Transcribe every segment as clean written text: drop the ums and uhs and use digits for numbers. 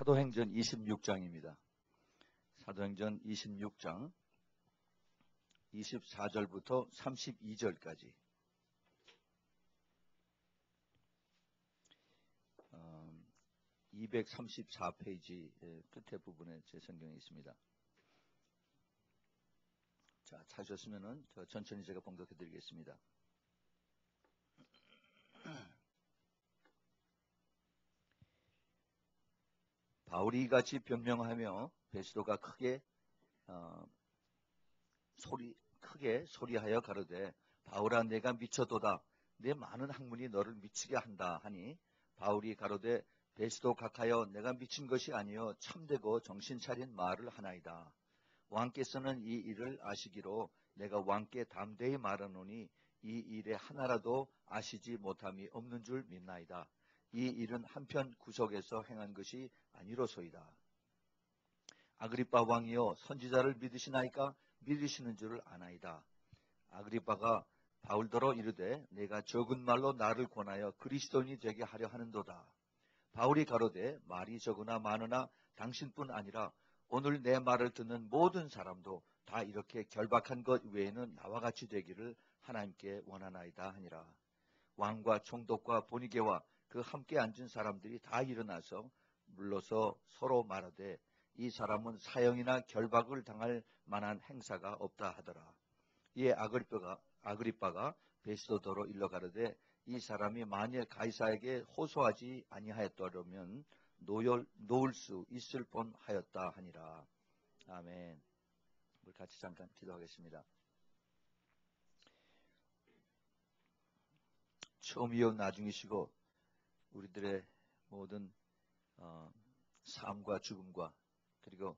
사도행전 26장입니다. 사도행전 26장 24절부터 32절까지 234페이지 끝에 부분에 제 성경에 있습니다. 자, 찾으셨으면 천천히 제가 봉독해 드리겠습니다. 바울이 같이 변명하며 베스도가 크게 소리하여 가로되 바울아 내가 미쳤도다. 내 많은 학문이 너를 미치게 한다 하니 바울이 가로되 베스도 각하여 내가 미친 것이 아니요 참되고 정신 차린 말을 하나이다. 왕께서는 이 일을 아시기로 내가 왕께 담대히 말하노니 이 일에 하나라도 아시지 못함이 없는 줄 믿나이다. 이 일은 한편 구석에서 행한 것이 아니로소이다. 아그리빠 왕이여 선지자를 믿으시나이까? 믿으시는 줄을 아나이다. 아그리빠가 바울더러 이르되 내가 적은 말로 나를 권하여 그리스도인이 되게 하려 하는도다. 바울이 가로되 말이 적으나 많으나 당신뿐 아니라 오늘 내 말을 듣는 모든 사람도 다 이렇게 결박한 것 외에는 나와 같이 되기를 하나님께 원하나이다 하니라. 왕과 총독과 보니게와 그 함께 앉은 사람들이 다 일어나서 물러서 서로 말하되 이 사람은 사형이나 결박을 당할 만한 행사가 없다 하더라. 이에 아그리빠가 베스도더로 일러 가로되 이 사람이 만일 가이사에게 호소하지 아니하였더라면 놓을 수 있을 뻔하였다 하니라. 아멘. 우리 같이 잠깐 기도하겠습니다. 처음이요 나중이시고 우리들의 모든 삶과 죽음과 그리고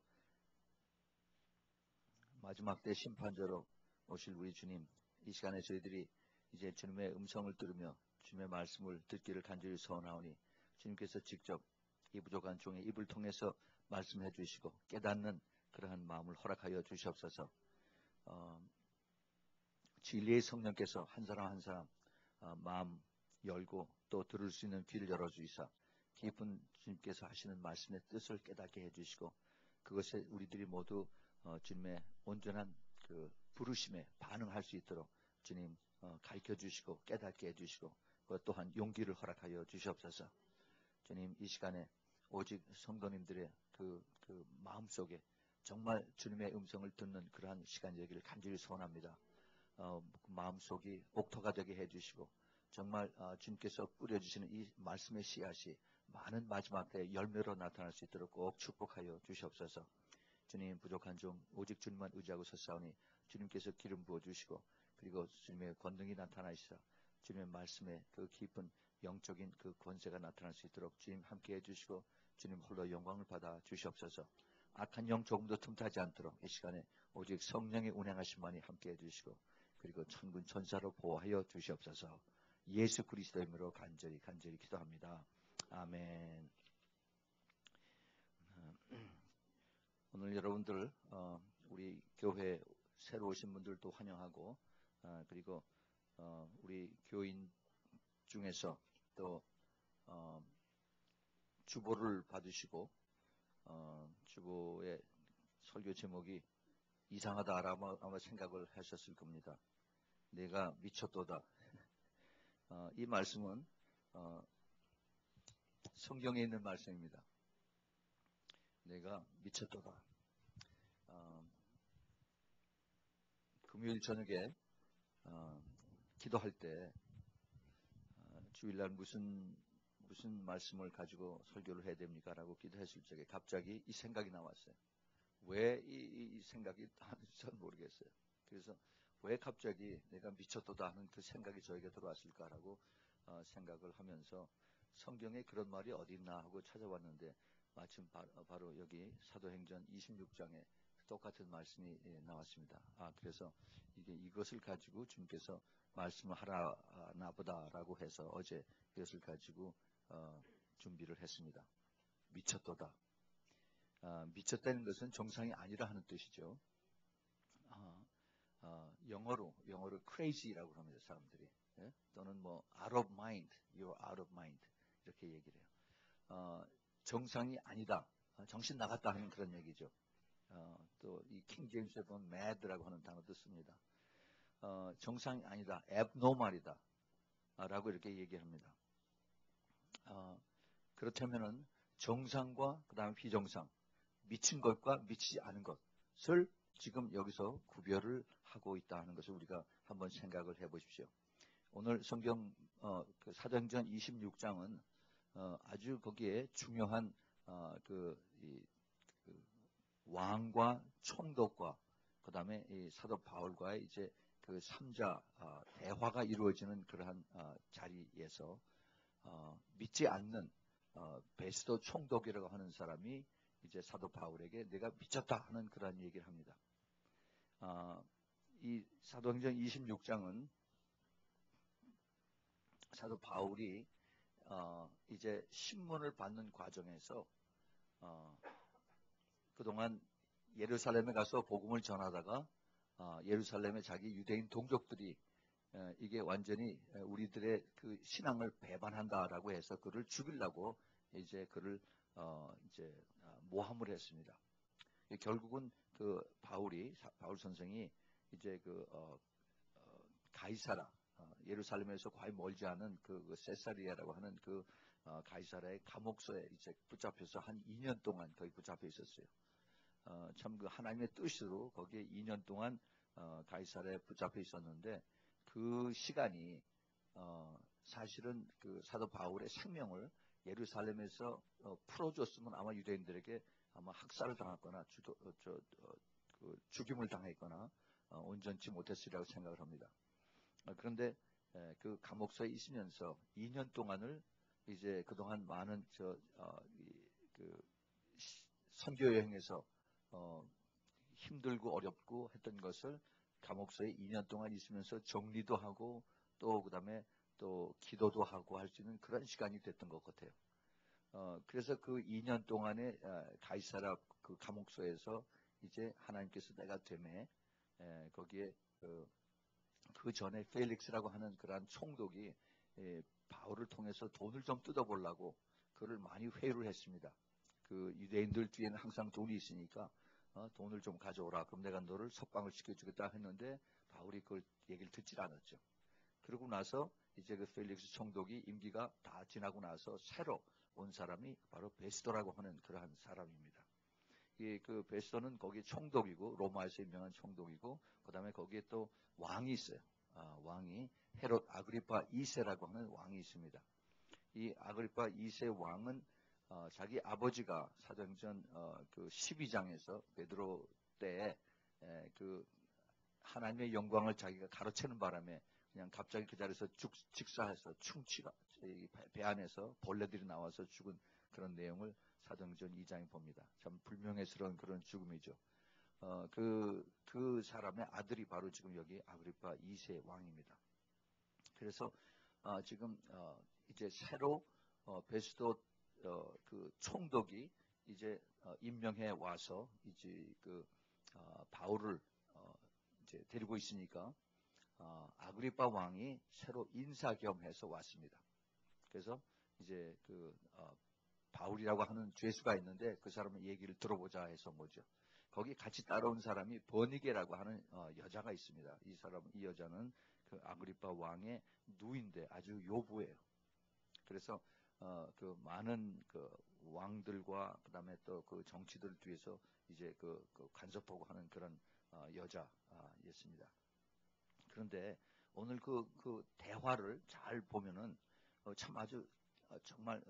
마지막 때 심판자로 오실 우리 주님, 이 시간에 저희들이 이제 주님의 음성을 들으며 주님의 말씀을 듣기를 간절히 소원하오니 주님께서 직접 이 부족한 종의 입을 통해서 말씀해 주시고 깨닫는 그러한 마음을 허락하여 주시옵소서. 진리의 성령께서 한 사람 한 사람 마음 열고 또 들을 수 있는 귀를 열어주시사 깊은 주님께서 하시는 말씀의 뜻을 깨닫게 해주시고 그것에 우리들이 모두 주님의 온전한 그 부르심에 반응할 수 있도록 주님 가르쳐 주시고 깨닫게 해주시고 그것 또한 용기를 허락하여 주시옵소서. 주님 이 시간에 오직 성도님들의 그 마음속에 정말 주님의 음성을 듣는 그러한 시간이 되기를 간절히 소원합니다. 마음속이 옥토가 되게 해주시고 정말 주님께서 뿌려주시는 이 말씀의 씨앗이 많은 마지막 때 열매로 나타날 수 있도록 꼭 축복하여 주시옵소서. 주님 부족한 종 오직 주님만 의지하고 섰사오니 주님께서 기름 부어주시고 그리고 주님의 권능이 나타나시사 주님의 말씀에 그 깊은 영적인 그 권세가 나타날 수 있도록 주님 함께 해주시고 주님 홀로 영광을 받아 주시옵소서. 악한 영 조금도 틈타지 않도록 이 시간에 오직 성령의 운행하심만이 함께 해주시고 그리고 천군 천사로 보호하여 주시옵소서. 예수 그리스도의 이름으로 간절히 기도합니다. 아멘. 오늘 여러분들 우리 교회 새로 오신 분들도 환영하고 그리고 우리 교인 중에서 또 주보를 받으시고 주보의 설교 제목이 이상하다라고 아마 생각을 하셨을 겁니다. 내가 미쳤도다. 이 말씀은 성경에 있는 말씀입니다. 내가 미쳤도다. 금요일 저녁에 기도할 때 주일날 무슨 말씀을 가지고 설교를 해야 됩니까? 라고 기도했을 적에 갑자기 이 생각이 나왔어요. 왜 이 생각이 전 모르겠어요. 그래서 왜 갑자기 내가 미쳤도다 하는 그 생각이 저에게 들어왔을까라고 생각을 하면서 성경에 그런 말이 어디 있나 하고 찾아봤는데 마침 바로 여기 사도행전 26장에 똑같은 말씀이 나왔습니다. 그래서 이것을 가지고 주님께서 말씀을 하나 보다라고 해서 어제 이것을 가지고 준비를 했습니다. 미쳤도다. 미쳤다는 것은 정상이 아니라 하는 뜻이죠. 영어로 crazy라고 합니다. 사람들이. 예? 또는 뭐 out of mind, you're out of mind 이렇게 얘기를 해요. 정상이 아니다. 정신 나갔다 하는 그런 얘기죠. 또 이 킹 제임스에 보면 mad라고 하는 단어도 씁니다. 정상이 아니다, abnormal이다 라고 이렇게 얘기합니다. 그렇다면은 정상과 그 다음에 비정상, 미친 것과 미치지 않은 것을 지금 여기서 구별을 하고 있다 하는 것을 우리가 한번 생각을 해보십시오. 오늘 성경 그 사도행전 26장은 아주 거기에 중요한 그 왕과 총독과 그 다음에 이 사도 바울과의 이제 그 3자 대화가 이루어지는 그러한 자리에서 믿지 않는 베스도 총독이라고 하는 사람이 이제 사도 바울에게 내가 미쳤다 하는 그런 얘기를 합니다. 이 사도행전 26장은 사도 바울이 이제 신문을 받는 과정에서 그동안 예루살렘에 가서 복음을 전하다가 예루살렘의 자기 유대인 동족들이 이게 완전히 우리들의 그 신앙을 배반한다라고 해서 그를 죽이려고 이제 그를 이제 모함을 했습니다. 결국은 그 바울 선생이 이제 그 가이사라 예루살렘에서 거의 멀지 않은 그 세사리아라고 하는 그 가이사라의 감옥소에 이제 붙잡혀서 한 2년 동안 거기 붙잡혀 있었어요. 참 그 하나님의 뜻으로 거기에 2년 동안 가이사라에 붙잡혀 있었는데 그 시간이 사실은 그 사도 바울의 생명을 예루살렘에서 풀어줬으면 아마 유대인들에게 아마 학살을 당했거나 그 죽임을 당했거나 온전치 못했으리라고 생각을 합니다. 그런데 그 감옥소에 있으면서 2년 동안을 이제 그동안 많은 그 선교 여행에서 힘들고 어렵고 했던 것을 감옥소에 2년 동안 있으면서 정리도 하고 또 그다음에 또 기도도 하고 할 수 있는 그런 시간이 됐던 것 같아요. 그래서 그 2년 동안에 가이사라 그 감옥소에서 이제 하나님께서 내가 되매 거기에 그 전에 펠릭스라고 하는 그러한 총독이 바울을 통해서 돈을 좀 뜯어보려고 그를 많이 회유를 했습니다. 그 유대인들 뒤에는 항상 돈이 있으니까 돈을 좀 가져오라. 그럼 내가 너를 석방을 시켜주겠다 했는데 바울이 그걸 얘기를 듣질 않았죠. 그러고 나서 이제 그 펠릭스 총독이 임기가 다 지나고 나서 새로 온 사람이 바로 베스도라고 하는 그러한 사람입니다. 그 베스도는 거기 총독이고 로마에서 유명한 총독이고 그 다음에 거기에 또 왕이 있어요. 왕이 헤롯 아그리파 2세라고 하는 왕이 있습니다. 이 아그리파 2세 왕은 자기 아버지가 사도행전 그 12장에서 베드로 때에 그 하나님의 영광을 자기가 가로채는 바람에 그냥 갑자기 그 자리에서 직사해서 충치가 배 안에서 벌레들이 나와서 죽은 그런 내용을 사도행전 2장에 봅니다. 참 불명예스러운 그런 죽음이죠. 그 사람의 아들이 바로 지금 여기 아그리파 2세 왕입니다. 그래서 지금 이제 새로 베스도 그 총독이 이제 임명해 와서 이제 그 바울을 이제 데리고 있으니까 아그리파 왕이 새로 인사겸해서 왔습니다. 그래서 이제 그 바울이라고 하는 죄수가 있는데 그 사람의 얘기를 들어보자 해서 뭐죠. 거기 같이 따라온 사람이 버니게라고 하는 여자가 있습니다. 이 여자는 그 아그리파 왕의 누인데 아주 요부예요. 그래서 그 많은 그 왕들과 그다음에 또 그 정치들 뒤에서 이제 그 간섭하고 하는 그런 여자였습니다. 그런데 오늘 그 대화를 잘 보면은 참 아주 정말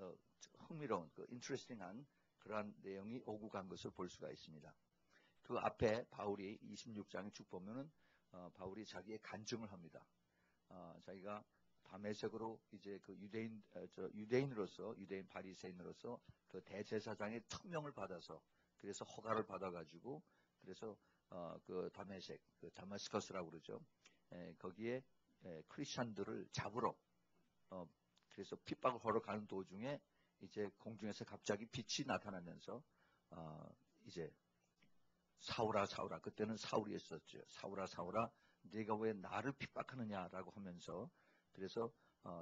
흥미로운 그 인트레스팅한 그러한 내용이 오고 간 것을 볼 수가 있습니다. 그 앞에 바울이 26장에 쭉 보면은 바울이 자기의 간증을 합니다. 자기가 다메섹으로 이제 그 유대인 바리새인으로서 그 대제사장의 특명을 받아서 그래서 허가를 받아가지고 그래서 그 다메섹, 그 다마스커스라고 그러죠. 거기에 크리스찬들을 잡으러 그래서 핍박을 하러 가는 도중에 이제 공중에서 갑자기 빛이 나타나면서 이제 사울아 사울아 그때는 사울이었었죠. 사울아 사울아 네가 왜 나를 핍박하느냐라고 하면서 그래서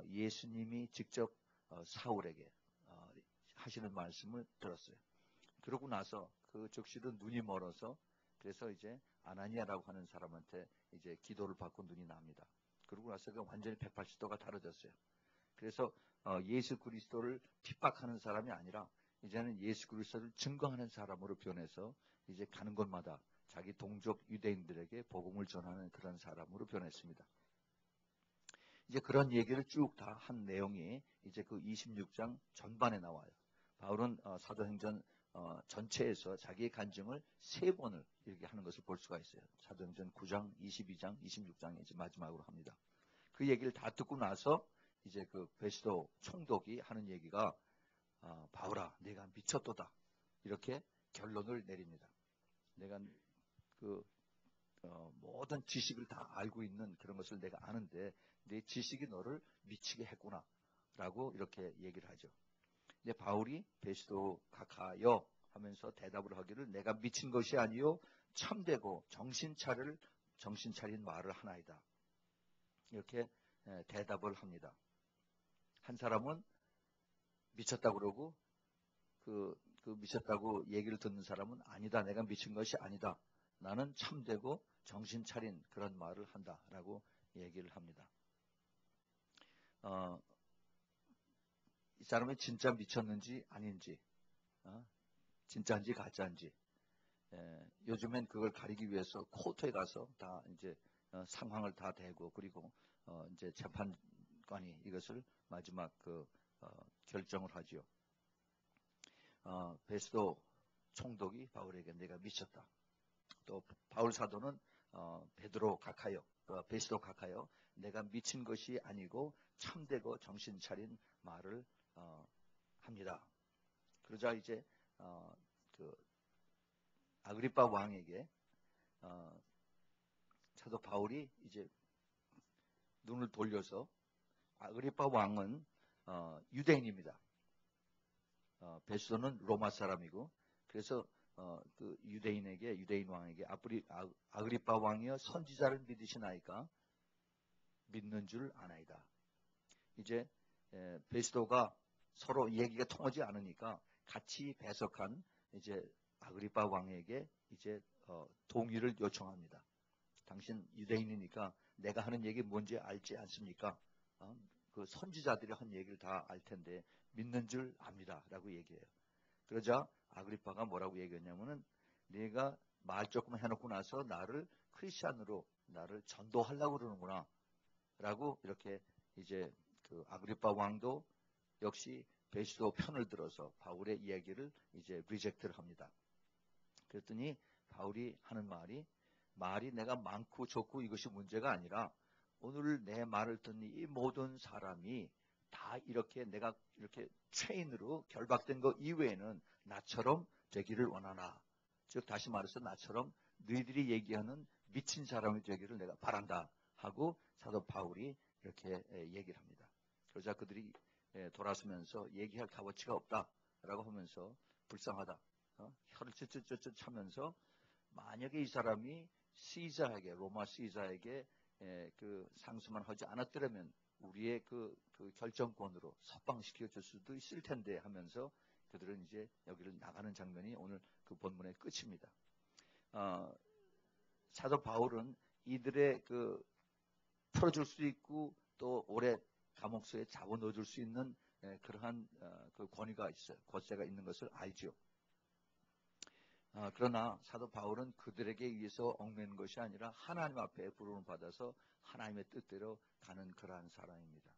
예수님이 직접 사울에게 하시는 말씀을 들었어요. 그러고 나서 그 즉시로 눈이 멀어서 그래서 이제 아나니아라고 하는 사람한테 이제 기도를 받고 눈이 납니다. 그러고 나서 그 완전히 180도가 달라졌어요. 그래서 예수 그리스도를 핍박하는 사람이 아니라 이제는 예수 그리스도를 증거하는 사람으로 변해서 이제 가는 곳마다 자기 동족 유대인들에게 복음을 전하는 그런 사람으로 변했습니다. 이제 그런 얘기를 쭉 다 한 내용이 이제 그 26장 전반에 나와요. 바울은 사도행전 전체에서 자기의 간증을 3번을 이렇게 하는 것을 볼 수가 있어요. 사도행전 9장, 22장, 26장에 이제 마지막으로 합니다. 그 얘기를 다 듣고 나서 이제 그 베스도 총독이 하는 얘기가 바울아, 내가 미쳤도다. 이렇게 결론을 내립니다. 내가 그 모든 지식을 다 알고 있는 그런 것을 내가 아는데 내 지식이 너를 미치게 했구나. 라고 이렇게 얘기를 하죠. 이제 바울이 베스도 각하여 하면서 대답을 하기를 내가 미친 것이 아니요 참되고 정신 차린 말을 하나이다. 이렇게 대답을 합니다. 한 사람은 미쳤다고 그러고 그 미쳤다고 얘기를 듣는 사람은 아니다. 내가 미친 것이 아니다. 나는 참되고 정신 차린 그런 말을 한다라고 얘기를 합니다. 이 사람이 진짜 미쳤는지 아닌지, 진짜인지 가짜인지, 요즘엔 그걸 가리기 위해서 코र्트에 가서 다 이제 상황을 다 대고 그리고 이제 재판관이 이것을 마지막 결정을 하지요. 베스도 총독이 바울에게 내가 미쳤다. 또 바울 사도는 베드로 각하여, 베스도 각하여 내가 미친 것이 아니고 참되고 정신 차린 말을 합니다. 그러자 이제 그 아그리파 왕에게 사도 바울이 이제 눈을 돌려서 아그리파 왕은 유대인입니다. 베스도는 로마 사람이고 그래서 그 유대인 왕에게 아그리파 왕이여 선지자를 믿으시나이까 믿는 줄 아나이다. 이제 베스도가 서로 얘기가 통하지 않으니까 같이 배석한 이제 아그리파 왕에게 이제 동의를 요청합니다. 당신 유대인이니까 내가 하는 얘기 뭔지 알지 않습니까? 그 선지자들이 한 얘기를 다 알 텐데 믿는 줄 압니다라고 얘기해요. 그러자 아그리파가 뭐라고 얘기했냐면은 네가 말 조금 해놓고 나서 나를 크리스찬으로 나를 전도하려고 그러는구나 라고 이렇게 이제 그 아그리파 왕도 역시 베스도 편을 들어서 바울의 이야기를 이제 리젝트를 합니다. 그랬더니 바울이 하는 말이 내가 많고 적고 이것이 문제가 아니라 오늘 내 말을 듣는 이 모든 사람이 다 이렇게 내가 이렇게 체인으로 결박된 것 이외에는 나처럼 되기를 원하나. 즉 다시 말해서 나처럼 너희들이 얘기하는 미친 사람이 되기를 내가 바란다 하고 사도 바울이 이렇게 얘기를 합니다. 그러자 그들이 돌아서면서 얘기할 값어치가 없다라고 하면서 불쌍하다. 혀를 쯧쯧쯧쯧 차면서 만약에 이 사람이 로마 시자에게 그 상수만 하지 않았더라면 우리의 그 결정권으로 석방시켜 줄 수도 있을 텐데 하면서 그들은 이제 여기를 나가는 장면이 오늘 그 본문의 끝입니다. 사도 바울은 이들의 그 풀어줄 수 있고 또 오래 감옥소에 잡아넣어줄 수 있는 그러한 그 권위가 있어요. 권세가 있는 것을 알죠. 그러나 사도 바울은 그들에게 의해서 얽매는 것이 아니라 하나님 앞에 부름을 받아서 하나님의 뜻대로 가는 그러한 사람입니다.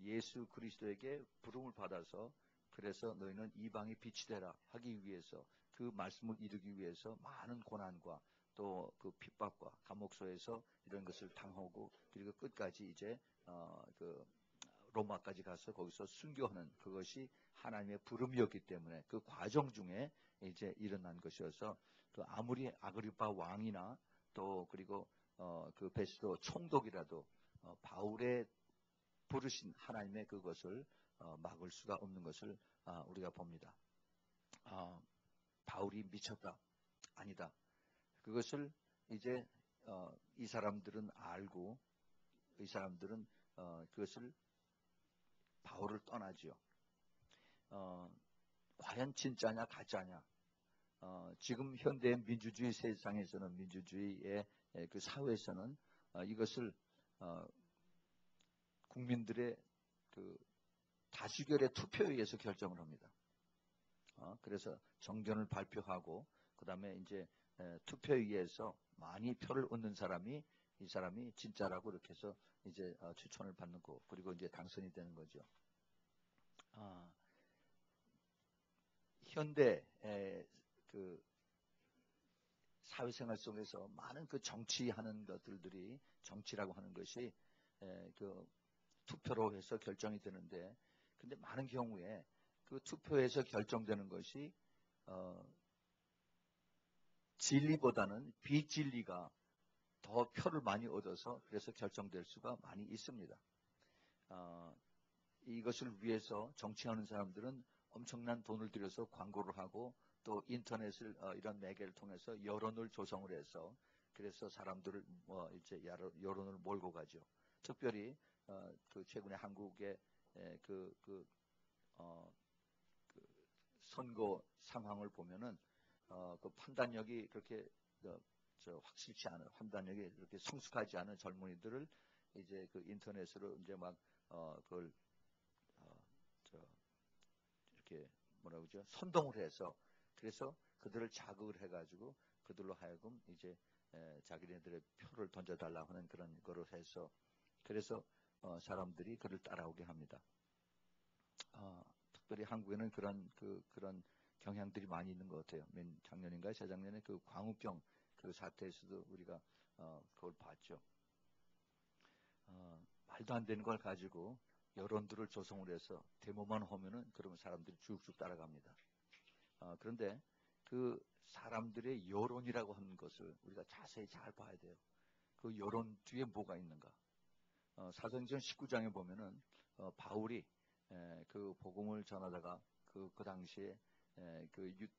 예수 그리스도에게 부름을 받아서 그래서 너희는 이방의 빛이 되라 하기 위해서 그 말씀을 이루기 위해서 많은 고난과 또 그 핍박과 감옥소에서 이런 것을 당하고 그리고 끝까지 이제 그 로마까지 가서 거기서 순교하는 그것이 하나님의 부름이었기 때문에 그 과정 중에 이제 일어난 것이어서 그 아무리 아그리파 왕이나 또 그리고 그 베스도 총독이라도 바울의 부르신 하나님의 그것을 막을 수가 없는 것을 우리가 봅니다. 바울이 미쳤다. 아니다. 그것을 이제 이 사람들은 알고 이 사람들은 그것을 바울을 떠나지요. 과연 진짜냐 가짜냐. 지금 현대 민주주의 세상에서는 민주주의의 그 사회에서는 이것을 국민들의 그 다수결의 투표에 의해서 결정을 합니다. 그래서 정견을 발표하고 그 다음에 이제 투표에 의해서 많이 표를 얻는 사람이 이 사람이 진짜라고 이렇게 해서 이제 추천을 받는 거 그리고 이제 당선이 되는 거죠. 현대 그 사회생활 속에서 많은 그 정치하는 것들이 정치라고 하는 것이 그 투표로 해서 결정이 되는데, 근데 많은 경우에 그 투표에서 결정되는 것이 진리보다는 비진리가 더 표를 많이 얻어서 그래서 결정될 수가 많이 있습니다. 이것을 위해서 정치하는 사람들은 엄청난 돈을 들여서 광고를 하고 또 인터넷을 이런 매개를 통해서 여론을 조성을 해서 그래서 사람들을 이제 여론을 몰고 가죠. 특별히 그 최근에 한국의 그 선거 상황을 보면은 그 판단력이 그렇게 확실치 않은 판단력이 그렇게 성숙하지 않은 젊은이들을 이제 그 인터넷으로 이제 막 그걸 이렇게 뭐라고 그러죠? 선동을 해서 그래서 그들을 자극을 해가지고 그들로 하여금 이제 자기네들의 표를 던져달라고 하는 그런 거를 해서 그래서 사람들이 그를 따라오게 합니다. 특별히 한국에는 그런 경향들이 많이 있는 것 같아요. 작년인가 재작년에 그 광우병 그 사태에서도 우리가 그걸 봤죠. 말도 안 되는 걸 가지고 여론들을 조성을 해서 데모만 하면은 그러면 사람들이 쭉쭉 따라갑니다. 그런데 그 사람들의 여론이라고 하는 것을 우리가 자세히 잘 봐야 돼요. 그 여론 뒤에 뭐가 있는가? 사도행전 19장에 보면은 바울이 그 복음을 전하다가 그 당시에 그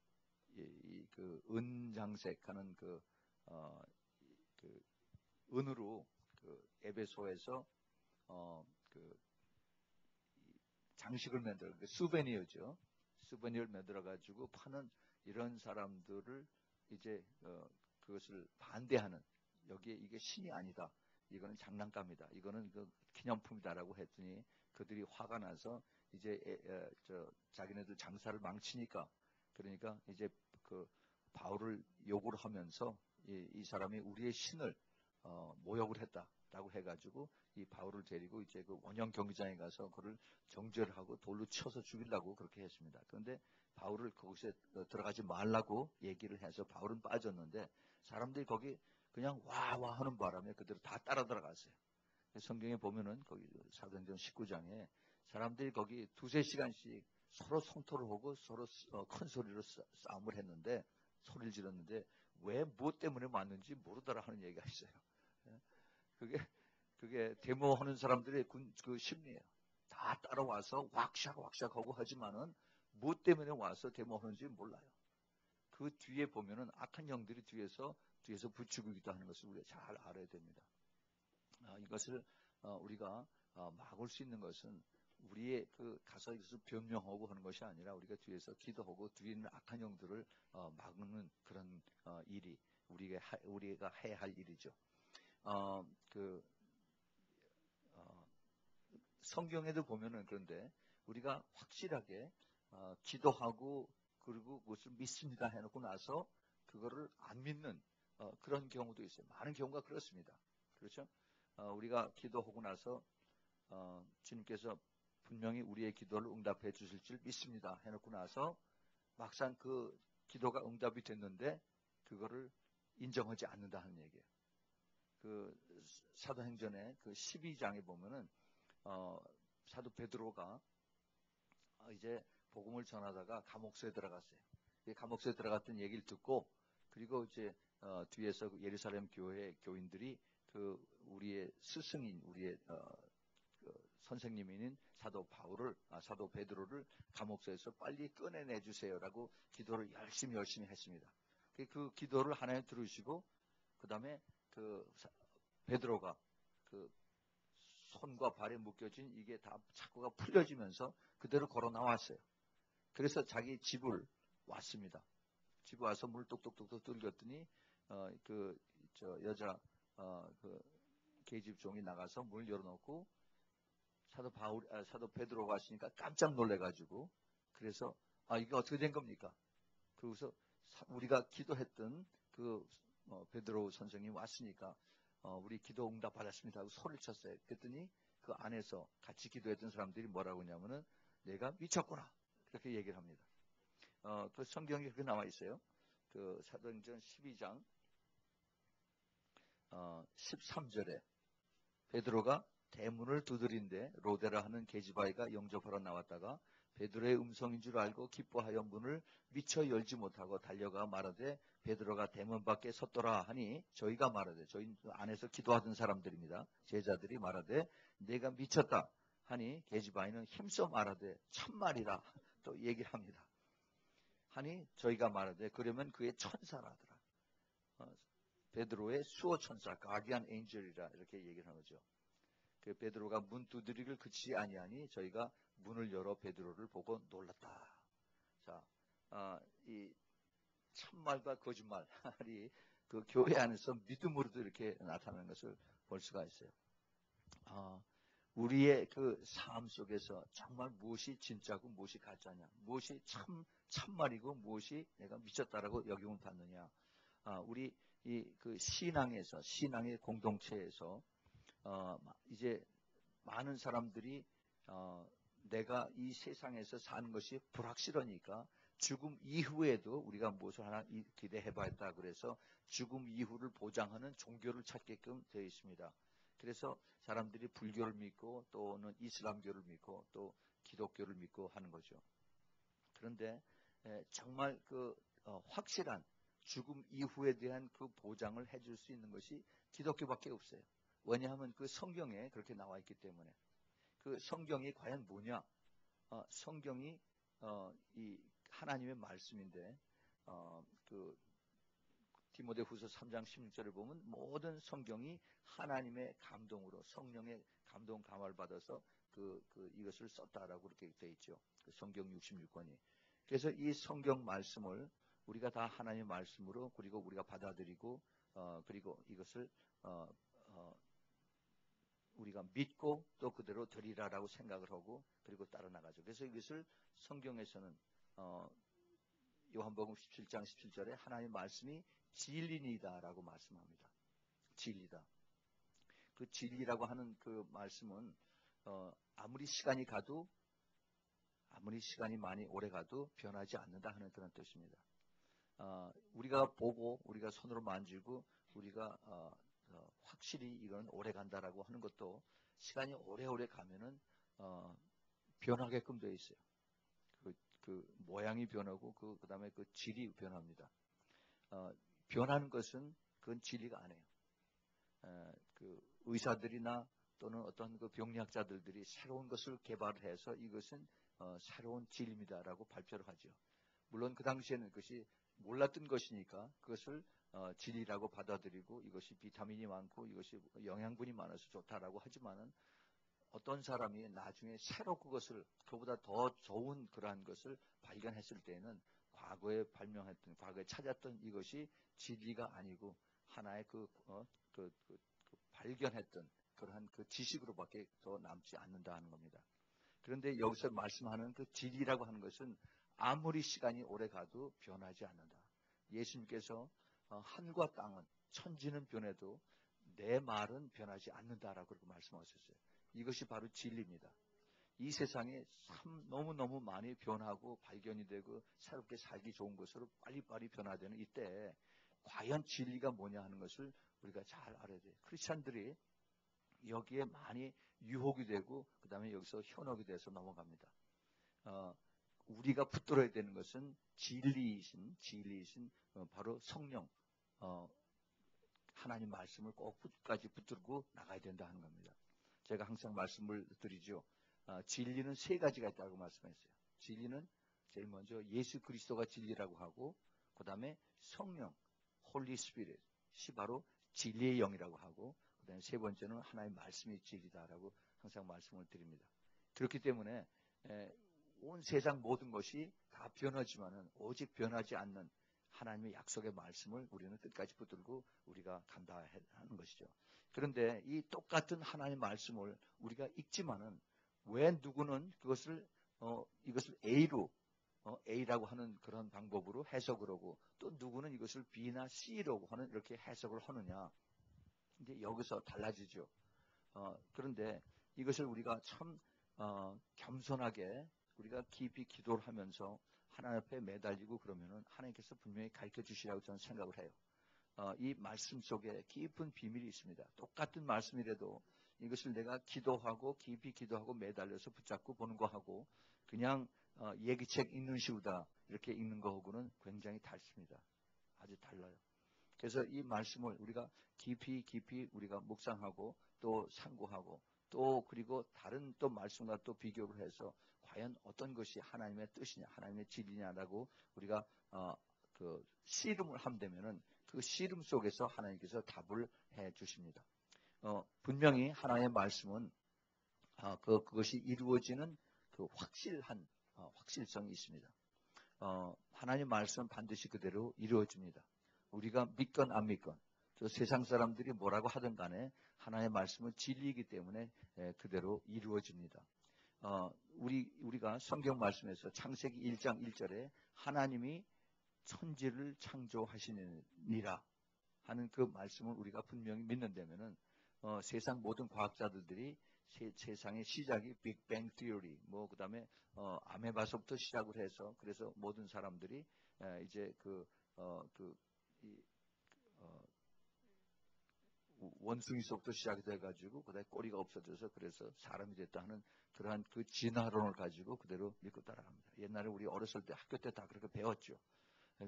은장색하는 그 은으로 그 에베소에서 그 장식을 만들어 그 수베니어죠. 수베니어를 만들어 가지고 파는 이런 사람들을 이제 그것을 반대하는 여기에 이게 신이 아니다. 이거는 장난감이다. 이거는 그 기념품이다라고 했더니 그들이 화가 나서 이제 자기네들 장사를 망치니까 그러니까 이제 그 바울을 욕을 하면서 이 사람이 우리의 신을 모욕을 했다라고 해가지고 이 바울을 데리고 이제 그 원형 경기장에 가서 그를 정죄를 하고 돌로 쳐서 죽이려고 그렇게 했습니다. 그런데 바울을 거기서 들어가지 말라고 얘기를 해서 바울은 빠졌는데 사람들이 거기 그냥 와와 하는 바람에 그대로 다 따라 들어갔어요. 성경에 보면은 거기 사도행전 19장에 사람들이 거기 두세 시간씩 서로 성토를 하고 서로 큰 소리로 싸움을 했는데 소리를 질렀는데 왜 무엇 때문에 맞는지 모르더라 하는 얘기가 있어요. 그게 데모하는 사람들의 그 심리예요. 다 따라와서 왁샥 하고 하지만은 무엇 때문에 와서 데모하는지 몰라요. 그 뒤에 보면은 악한 영들이 뒤에서 부추기기도 하는 것을 우리가 잘 알아야 됩니다. 이것을 우리가 막을 수 있는 것은 우리의 그 가서 이것을 변명하고 하는 것이 아니라 우리가 뒤에서 기도하고 뒤에 있는 악한 영들을 막는 그런 일이 우리가 해야 할 일이죠. 성경에도 보면은 그런데 우리가 확실하게 기도하고 그리고 그것을 믿습니다 해놓고 나서 그거를 안 믿는 그런 경우도 있어요. 많은 경우가 그렇습니다. 그렇죠? 우리가 기도하고 나서 주님께서 분명히 우리의 기도를 응답해 주실 줄 믿습니다 해놓고 나서 막상 그 기도가 응답이 됐는데 그거를 인정하지 않는다 하는 얘기예요. 그 사도행전의 그 12장에 보면은 사도 베드로가 이제 복음을 전하다가 감옥소에 들어갔어요. 감옥소에 들어갔던 얘기를 듣고 그리고 이제 뒤에서 예루살렘 교회 교인들이 그 우리의 스승인 우리의 그 선생님인 사도 베드로를 감옥소에서 빨리 꺼내내 주세요라고 기도를 열심히 했습니다. 그 기도를 하나님 들으시고 그 다음에 그 베드로가 그 손과 발에 묶여진 이게 다 자꾸가 풀려지면서 그대로 걸어 나왔어요. 그래서 자기 집을 왔습니다. 집에 와서 물 똑똑똑똑 뚫렸더니 여자 계집 종이 나가서 문 열어놓고 사도 베드로가 왔으니까 깜짝 놀래가지고 그래서 이게 어떻게 된 겁니까? 그러고서 우리가 기도했던 베드로 선생님이 왔으니까 우리 기도 응답 받았습니다 하고 소리를 쳤어요. 그랬더니 그 안에서 같이 기도했던 사람들이 뭐라고 하냐면은 내가 미쳤구나 그렇게 얘기를 합니다. 그 성경에 그렇게 나와 있어요. 그 사도행전 12장 13절에 베드로가 대문을 두드린데 로데라 하는 계집아이가 영접하러 나왔다가 베드로의 음성인 줄 알고 기뻐하여 문을 미처 열지 못하고 달려가 말하되 베드로가 대문 밖에 섰더라 하니 저희가 말하되 저희 안에서 기도하던 사람들입니다. 제자들이 말하되 내가 미쳤다 하니 계집아이는 힘써 말하되 참말이라 또 얘기를 합니다. 하니 저희가 말하되 그러면 그의 천사라더라. 베드로의 수호 천사, 가디안 엔젤이라 이렇게 얘기를 하는 거죠. 그 베드로가 문 두드리기를 그치지 아니하니 저희가 문을 열어 베드로를 보고 놀랐다. 자, 이 참말과 거짓말이 그 교회 안에서 믿음으로도 이렇게 나타나는 것을 볼 수가 있어요. 우리의 그 삶 속에서 정말 무엇이 진짜고 무엇이 가짜냐, 무엇이 참말이고 무엇이 내가 미쳤다라고 여김을 받느냐. 우리 그 신앙의 공동체에서 이제 많은 사람들이 내가 이 세상에서 사는 것이 불확실하니까 죽음 이후에도 우리가 무엇을 하나 기대해 봐야겠다 그래서 죽음 이후를 보장하는 종교를 찾게끔 되어 있습니다. 그래서 사람들이 불교를 믿고 또는 이슬람교를 믿고 또 기독교를 믿고 하는 거죠. 그런데 정말 확실한 죽음 이후에 대한 그 보장을 해줄 수 있는 것이 기독교밖에 없어요. 왜냐하면 그 성경에 그렇게 나와 있기 때문에. 그 성경이 과연 뭐냐? 성경이 이 하나님의 말씀인데 그 디모데후서 3장 16절을 보면 모든 성경이 하나님의 감동으로 성령의 감동 감화를 받아서 이것을 썼다라고 그렇게 되어 있죠. 그 성경 66권이. 그래서 이 성경 말씀을 우리가 다 하나님의 말씀으로 그리고 우리가 받아들이고 그리고 이것을 우리가 믿고 또 그대로 드리라라고 생각을 하고 그리고 따라 나가죠. 그래서 이것을 성경에서는 요한복음 17장 17절에 하나님의 말씀이 진리니다라고 말씀합니다. 진리다. 그 진리라고 하는 그 말씀은 아무리 시간이 가도 아무리 시간이 많이 오래 가도 변하지 않는다 하는 그런 뜻입니다. 우리가 보고 우리가 손으로 만지고 우리가 확실히 이건 오래 간다라고 하는 것도 시간이 오래오래 가면은 변하게끔 되어 있어요. 그 모양이 변하고 그다음에 그 질이 변합니다. 변하는 것은 그건 진리가 아니에요. 그 의사들이나 또는 어떤 그 병리학자들이 새로운 것을 개발해서 이것은 새로운 진리입니다라고 발표를 하죠. 물론 그 당시에는 그것이 몰랐던 것이니까 그것을 진리라고 받아들이고 이것이 비타민이 많고 이것이 영양분이 많아서 좋다라고 하지만은 어떤 사람이 나중에 새로 그것을 그보다 더 좋은 그러한 것을 발견했을 때는 과거에 찾았던 이것이 진리가 아니고 하나의 발견했던 그러한 그 지식으로밖에 더 남지 않는다 하는 겁니다. 그런데 여기서 말씀하는 그 진리라고 하는 것은 아무리 시간이 오래 가도 변하지 않는다. 예수님께서 하늘과 땅은 천지는 변해도 내 말은 변하지 않는다라고 그렇게 말씀하셨어요. 이것이 바로 진리입니다. 이 세상에 참 너무너무 많이 변하고 발견이 되고 새롭게 살기 좋은 것으로 빨리빨리 변화되는 이때 과연 진리가 뭐냐 하는 것을 우리가 잘 알아야 돼요. 크리스찬들이 여기에 많이 유혹이 되고 그 다음에 여기서 현혹이 돼서 넘어갑니다. 우리가 붙들어야 되는 것은 진리이신 바로 성령 하나님 말씀을 꼭 끝까지 붙들고 나가야 된다 하는 겁니다. 제가 항상 말씀을 드리죠. 진리는 세 가지가 있다고 말씀했어요. 진리는 제일 먼저 예수 그리스도가 진리라고 하고 그 다음에 성령 홀리 스피릿이 바로 진리의 영이라고 하고 그 다음에 세 번째는 하나님의 말씀이 진리다라고 항상 말씀을 드립니다. 그렇기 때문에 온 세상 모든 것이 다 변하지만은 오직 변하지 않는 하나님의 약속의 말씀을 우리는 끝까지 붙들고 우리가 간다 하는 것이죠. 그런데 이 똑같은 하나님의 말씀을 우리가 읽지만은 왜 누구는 그것을 이것을 A라고 하는 그런 방법으로 해석을 하고 또 누구는 이것을 B나 C라고 하는 이렇게 해석을 하느냐. 이제 여기서 달라지죠. 그런데 이것을 우리가 참 겸손하게 우리가 깊이 기도를 하면서 하나님 앞에 매달리고 그러면은 하나님께서 분명히 가르쳐 주시라고 저는 생각을 해요. 이 말씀 속에 깊은 비밀이 있습니다. 똑같은 말씀이라도 이것을 내가 기도하고 깊이 기도하고 매달려서 붙잡고 보는 거하고 그냥 얘기책 읽는 식으로 이렇게 읽는 거하고는 굉장히 다릅니다. 아주 달라요. 그래서 이 말씀을 우리가 깊이 우리가 묵상하고 또 상고하고 또 그리고 다른 또 말씀과 또 비교를 해서 과연 어떤 것이 하나님의 뜻이냐 하나님의 진리냐라고 우리가 그 씨름을 한다면은 그 씨름 속에서 하나님께서 답을 해 주십니다. 분명히 하나님의 말씀은 그것이 이루어지는 그 확실한 확실성이 있습니다. 하나님의 말씀은 반드시 그대로 이루어집니다. 우리가 믿건 안 믿건 저 세상 사람들이 뭐라고 하든 간에 하나님의 말씀은 진리이기 때문에 그대로 이루어집니다. 우리가 성경 말씀에서 창세기 1장 1절에 하나님이 천지를 창조하시니라 하는 그 말씀을 우리가 분명히 믿는다면은 세상 모든 과학자들이 세상의 시작이 빅뱅 티어리 그다음에 아메바서부터 시작을 해서 그래서 모든 사람들이 이제 원숭이서부터 시작이 돼가지고 그다음에 꼬리가 없어져서 그래서 사람이 됐다 하는 그러한 그 진화론을 가지고 그대로 믿고 따라갑니다. 옛날에 우리 어렸을 때 학교 때 다 그렇게 배웠죠.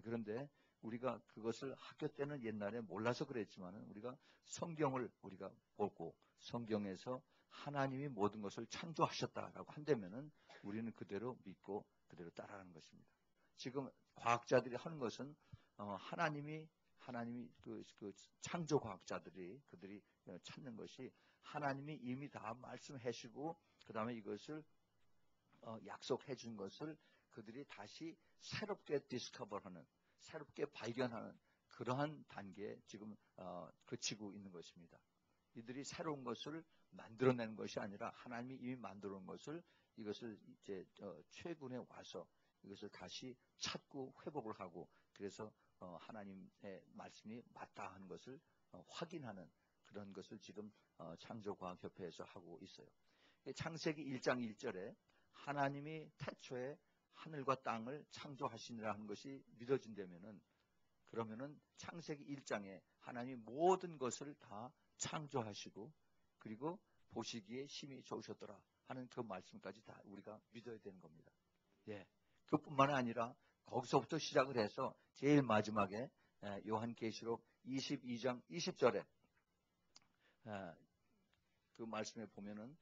그런데 우리가 그것을 학교 때는 옛날에 몰라서 그랬지만 우리가 성경을 우리가 보고 성경에서 하나님이 모든 것을 창조하셨다라고 한다면은 우리는 그대로 믿고 그대로 따라가는 것입니다. 지금 과학자들이 하는 것은 하나님이 그 창조 과학자들이 그들이 찾는 것이 하나님이 이미 다 말씀하시고 그 다음에 이것을 약속해 준 것을 그들이 다시 새롭게 디스커버하는 새롭게 발견하는 그러한 단계에 지금 그치고 있는 것입니다. 이들이 새로운 것을 만들어내는 것이 아니라 하나님이 이미 만들어 놓은 것을 이것을 이제 최근에 와서 이것을 다시 찾고 회복을 하고 그래서 하나님의 말씀이 맞다 하는 것을 확인하는 그런 것을 지금 창조과학협회에서 하고 있어요. 창세기 1장 1절에 하나님이 태초에 하늘과 땅을 창조하시니라 하는 것이 믿어진다면은 그러면은 창세기 1장에 하나님이 모든 것을 다 창조하시고 그리고 보시기에 심히 좋으셨더라 하는 그 말씀까지 다 우리가 믿어야 되는 겁니다. 예, 그뿐만 아니라 거기서부터 시작을 해서 제일 마지막에 요한계시록 22장 20절에 그 말씀에 보면은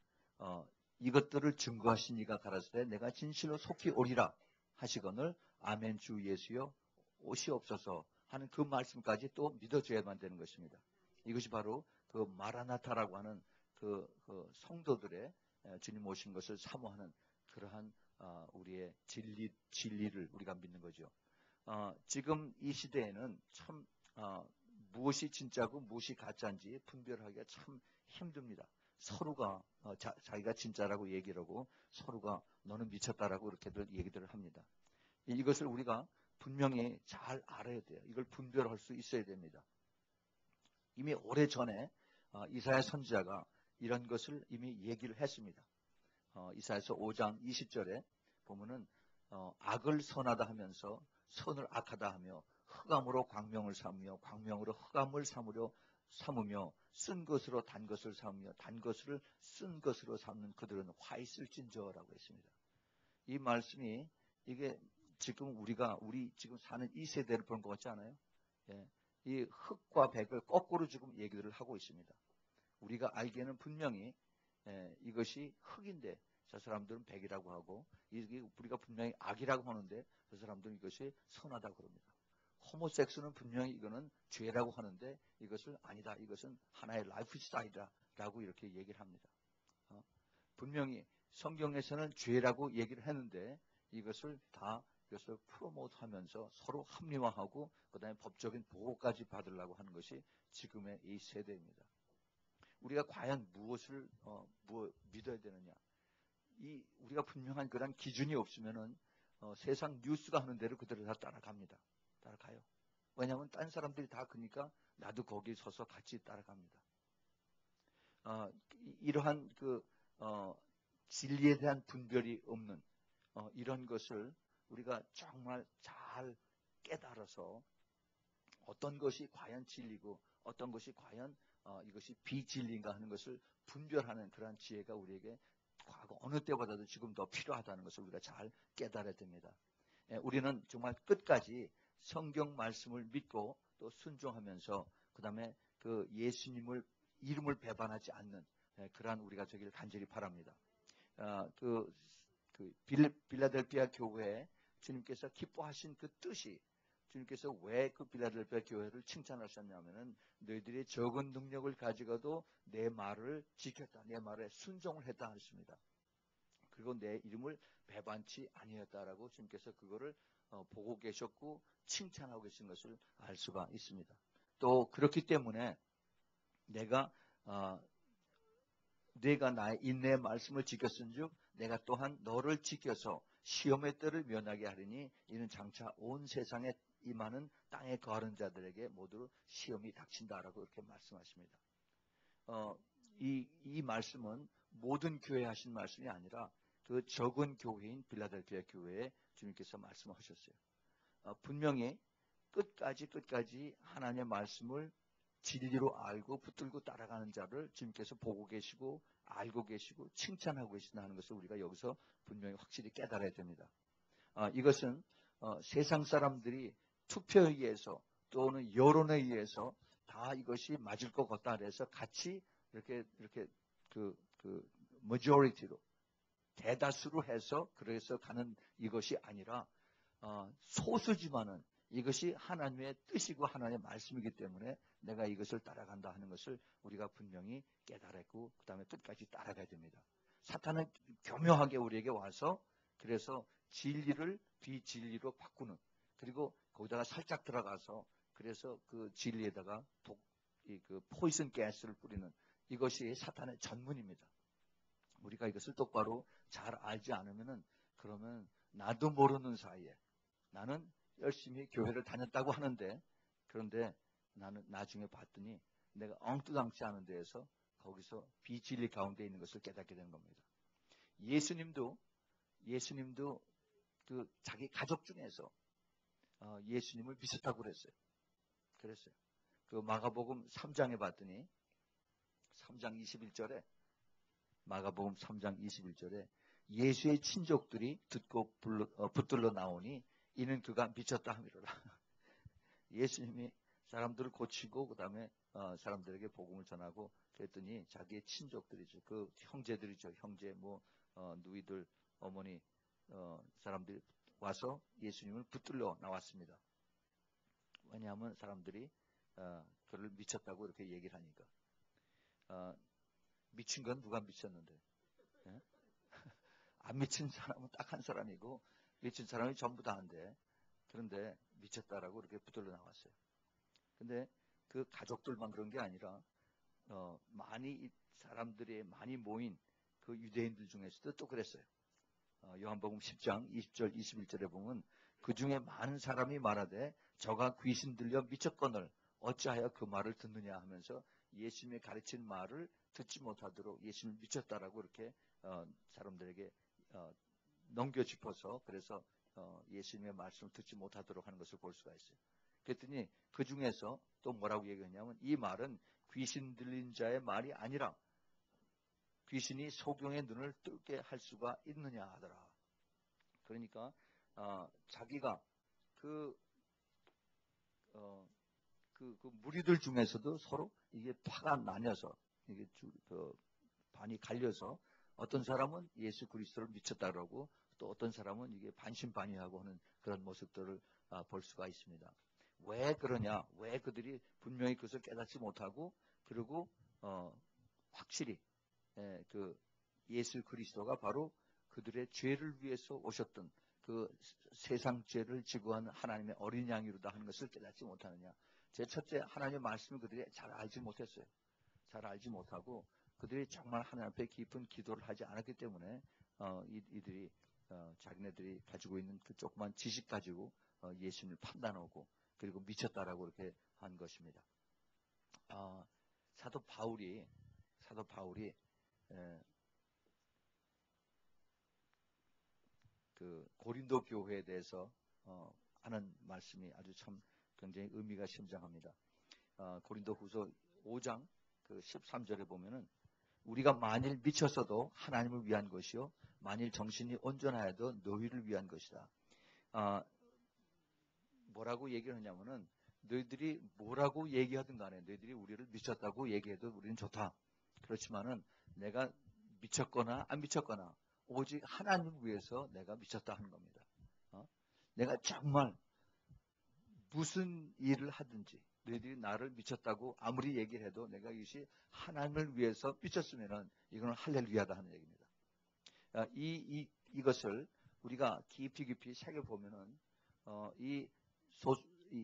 이것들을 증거하신 이가 가라사대 내가 진실로 속히 오리라 하시거늘 아멘 주 예수여 오시옵소서 하는 그 말씀까지 또 믿어줘야만 되는 것입니다. 이것이 바로 그 마라나타라고 하는 그 성도들의 주님 오신 것을 사모하는 그러한 우리의 진리를 우리가 믿는 거죠. 지금 이 시대에는 참 무엇이 진짜고 무엇이 가짜인지 분별하기가 참 힘듭니다. 서로가 자기가 진짜라고 얘기를 하고 서로가 너는 미쳤다라고 이렇게들 얘기들을 합니다. 이것을 우리가 분명히 잘 알아야 돼요. 이걸 분별할 수 있어야 됩니다. 이미 오래전에 이사야 선지자가 이런 것을 이미 얘기를 했습니다. 이사야서 5장 20절에 보면은 악을 선하다 하면서 선을 악하다 하며 흑암으로 광명을 삼으며 광명으로 흑암을 삼으며 쓴 것으로 단 것을 삼으며 단 것을 쓴 것으로 삼는 그들은 화 있을진저라고 했습니다. 이 말씀이 이게 지금 우리 지금 사는 이 세대를 보는 것 같지 않아요? 예, 이 흑과 백을 거꾸로 지금 얘기를 하고 있습니다. 우리가 알기에는 분명히 이것이 흑인데 저 사람들은 백이라고 하고 이게 우리가 분명히 악이라고 하는데 저 사람들은 이것이 선하다고 그럽니다. 호모섹스는 분명히 이거는 죄라고 하는데 이것을 아니다. 이것은 하나의 라이프 스타일이다 라고 이렇게 얘기를 합니다. 분명히 성경에서는 죄라고 얘기를 했는데 이것을 프로모트하면서 서로 합리화하고 그다음에 법적인 보호까지 받으려고 하는 것이 지금의 이 세대입니다. 우리가 과연 무엇을 믿어야 되느냐? 우리가 분명한 그런 기준이 없으면은 세상 뉴스가 하는 대로 그대로 다 따라갑니다. 따라가요. 왜냐하면 딴 사람들이 다 그러니까 나도 거기 서서 같이 따라갑니다. 이러한 진리에 대한 분별이 없는 이런 것을 우리가 정말 잘 깨달아서 어떤 것이 과연 진리고 어떤 것이 과연 이것이 비진리인가 하는 것을 분별하는 그러한 지혜가 우리에게 과거 어느 때보다도 지금 더 필요하다는 것을 우리가 잘 깨달아야 됩니다. 우리는 정말 끝까지 성경 말씀을 믿고 또 순종하면서 그 다음에 그 예수님을 이름을 배반하지 않는 그러한 우리가 되기를 간절히 바랍니다. 빌라델피아 교회에 주님께서 기뻐하신 그 뜻이 주님께서 왜 그 빌라델피아 교회를 칭찬하셨냐면은 너희들이 적은 능력을 가지고도 내 말을 지켰다, 내 말에 순종을 했다 하셨습니다. 그리고 내 이름을 배반치 아니었다라고 주님께서 그거를 보고 계셨고 칭찬하고 계신 것을 알 수가 있습니다. 또 그렇기 때문에 내가 나의 인내의 말씀을 지켰은즉 내가 또한 너를 지켜서 시험의 때를 면하게 하리니 이는 장차 온 세상에 임하는 땅에 거하는 자들에게 모두 시험이 닥친다라고 이렇게 말씀하십니다. 이 말씀은 모든 교회에 하신 말씀이 아니라 그 적은 교회인 빌라델피아 교회에 주님께서 말씀하셨어요. 분명히 끝까지 하나님의 말씀을 진리로 알고 붙들고 따라가는 자를 주님께서 보고 계시고 알고 계시고 칭찬하고 계신다는 것을 우리가 여기서 분명히 확실히 깨달아야 됩니다. 이것은 세상 사람들이 투표에 의해서 또는 여론에 의해서 다 이것이 맞을 것 같다 그래서 같이 이렇게 majority로 대다수로 해서 그래서 가는 이것이 아니라 소수지만은 이것이 하나님의 뜻이고 하나님의 말씀이기 때문에 내가 이것을 따라간다 하는 것을 우리가 분명히 깨달았고 그 다음에 끝까지 따라가야 됩니다. 사탄은 교묘하게 우리에게 와서 그래서 진리를 비진리로 바꾸는 그리고 거기다가 살짝 들어가서 그래서 그 진리에다가 포이즌 가스를 뿌리는 이것이 사탄의 전문입니다. 우리가 이것을 똑바로 잘 알지 않으면은 그러면 나도 모르는 사이에 나는 열심히 교회를 다녔다고 하는데 그런데 나는 나중에 봤더니 내가 엉뚱하지 않은 데에서 거기서 비진리 가운데 있는 것을 깨닫게 되는 겁니다. 예수님도 그 자기 가족 중에서 예수님을 믿었다고 그랬어요. 그 마가복음 3장에 봤더니 3장 21절에 마가복음 3장 21절에 예수의 친족들이 듣고 붙들러 나오니 이는 그가 미쳤다 함이로라. 예수님이 사람들을 고치고 그 다음에 사람들에게 복음을 전하고 그랬더니 자기의 친족들이죠. 그 형제들이죠. 형제 누이들 어머니 사람들이 와서 예수님을 붙들러 나왔습니다. 왜냐하면 사람들이 그를 미쳤다고 이렇게 얘기를 하니까. 미친 건 누가 미쳤는데? 예? 안 미친 사람은 딱 한 사람이고 미친 사람이 전부 다 한데 그런데 미쳤다라고 이렇게 붙들러 나왔어요. 근데 그 가족들만 그런 게 아니라 사람들이 많이 모인 그 유대인들 중에서도 또 그랬어요. 요한복음 10장 20절 21절에 보면 그 중에 많은 사람이 말하되 저가 귀신 들려 미쳤거늘 어찌하여 그 말을 듣느냐 하면서 예수님의 가르친 말을 듣지 못하도록 예수님을 미쳤다라고 이렇게 사람들에게 넘겨짚어서 그래서 예수님의 말씀을 듣지 못하도록 하는 것을 볼 수가 있어요. 그랬더니 그 중에서 또 뭐라고 얘기했냐면 이 말은 귀신 들린 자의 말이 아니라 귀신이 소경의 눈을 뜨게 할 수가 있느냐 하더라. 그러니까 자기가 그 무리들 중에서도 서로 이게 파가 나뉘어서 이게 반이 갈려서 어떤 사람은 예수 그리스도를 미쳤다 그러고 또 어떤 사람은 이게 반신반의하고 하는 그런 모습들을 볼 수가 있습니다. 왜 그러냐? 왜 그들이 분명히 그것을 깨닫지 못하고 그리고 확실히 예수 그리스도가 바로 그들의 죄를 위해서 오셨던 그 세상 죄를 지고한 하나님의 어린 양이로다 하는 것을 깨닫지 못하느냐. 제 첫째, 하나님의 말씀을 그들이 잘 알지 못했어요. 잘 알지 못하고 그들이 정말 하나님 앞에 깊은 기도를 하지 않았기 때문에 이들이 자기네들이 가지고 있는 그 조그만 지식 가지고 예수님을 판단하고 그리고 미쳤다라고 이렇게 한 것입니다. 사도 바울이 그 고린도 교회에 대해서 하는 말씀이 아주 참 굉장히 의미가 심장합니다. 고린도 후서 5장 그 13절에 보면은 우리가 만일 미쳤어도 하나님을 위한 것이요 만일 정신이 온전하여도 너희를 위한 것이다. 뭐라고 얘기를 하냐면은 너희들이 뭐라고 얘기하든 간에 너희들이 우리를 미쳤다고 얘기해도 우리는 좋다. 그렇지만은 내가 미쳤거나 안 미쳤거나 오직 하나님을 위해서 내가 미쳤다 하는 겁니다. 내가 정말 무슨 일을 하든지 너희들이 나를 미쳤다고 아무리 얘기를 해도 내가 이것이 하나님을 위해서 미쳤으면은 이거는 할렐루야다 하는 얘기입니다. 이것을 우리가 깊이 새겨보면은 이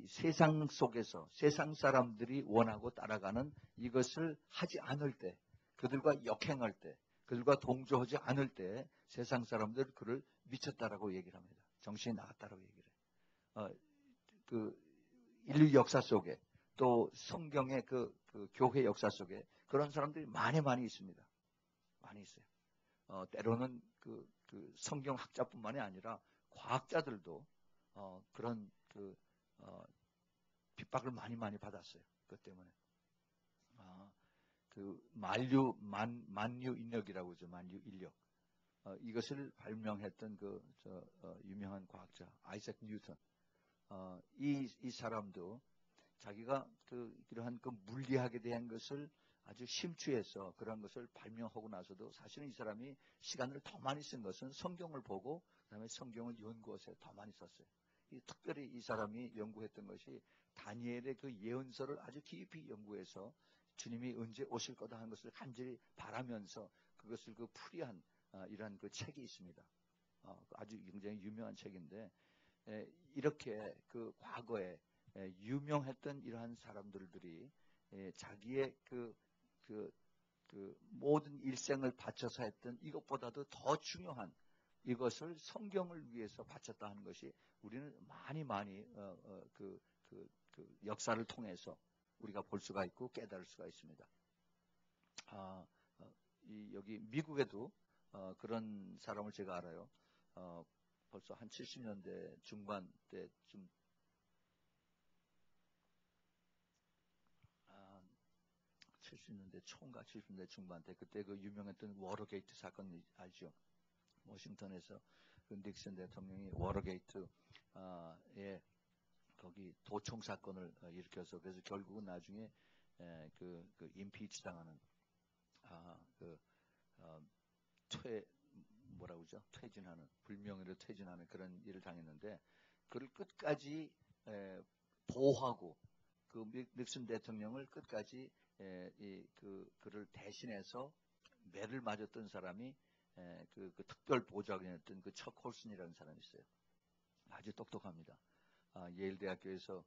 세상 속에서 세상 사람들이 원하고 따라가는 이것을 하지 않을 때, 그들과 역행할 때, 그들과 동조하지 않을 때 세상 사람들 그를 미쳤다라고 얘기를 합니다. 정신이 나갔다라고 얘기를 해요. 그 인류 역사 속에 또 성경의 그 교회 역사 속에 그런 사람들이 많이 있습니다. 많이 있어요. 때로는 그 성경학자뿐만이 아니라 과학자들도 그런 핍박을 많이 받았어요. 그것 때문에. 그 만유 인력이라고 하죠. 만유 인력. 이것을 발명했던 유명한 과학자 아이작 뉴턴. 이 사람도 자기가 이러한 물리학에 대한 것을 아주 심취해서 그런 것을 발명하고 나서도 사실은 이 사람이 시간을 더 많이 쓴 것은 성경을 보고 그다음에 성경을 연구해서 더 많이 썼어요. 특별히 이 사람이 연구했던 것이 다니엘의 그 예언서를 아주 깊이 연구해서 주님이 언제 오실 거다 하는 것을 간절히 바라면서 그것을 풀이한 이러한 책이 있습니다. 아주 굉장히 유명한 책인데 이렇게 과거에 유명했던 이러한 사람들이 자기의 모든 일생을 바쳐서 했던 이것보다도 더 중요한 이것을 성경을 위해서 바쳤다 하는 것이 우리는 많이 역사를 통해서 우리가 볼 수가 있고 깨달을 수가 있습니다. 여기 미국에도 그런 사람을 제가 알아요. 벌써 한 70년대 중반 때쯤 70년대 초인가 70년대 중반 때 그때 그 유명했던 워터게이트 사건 알죠? 워싱턴에서 그 닉슨 대통령이 워터게이트에 거기 도청 사건을 일으켜서 그래서 결국은 나중에 임피치 당하는 퇴진하는 불명예로 퇴진하는 그런 일을 당했는데 그를 끝까지 보호하고 그 닉슨 대통령을 끝까지 그를 대신해서 매를 맞았던 사람이 특별 보좌관이었던 척 홀슨이라는 사람이 있어요. 아주 똑똑합니다. 예일 대학교에서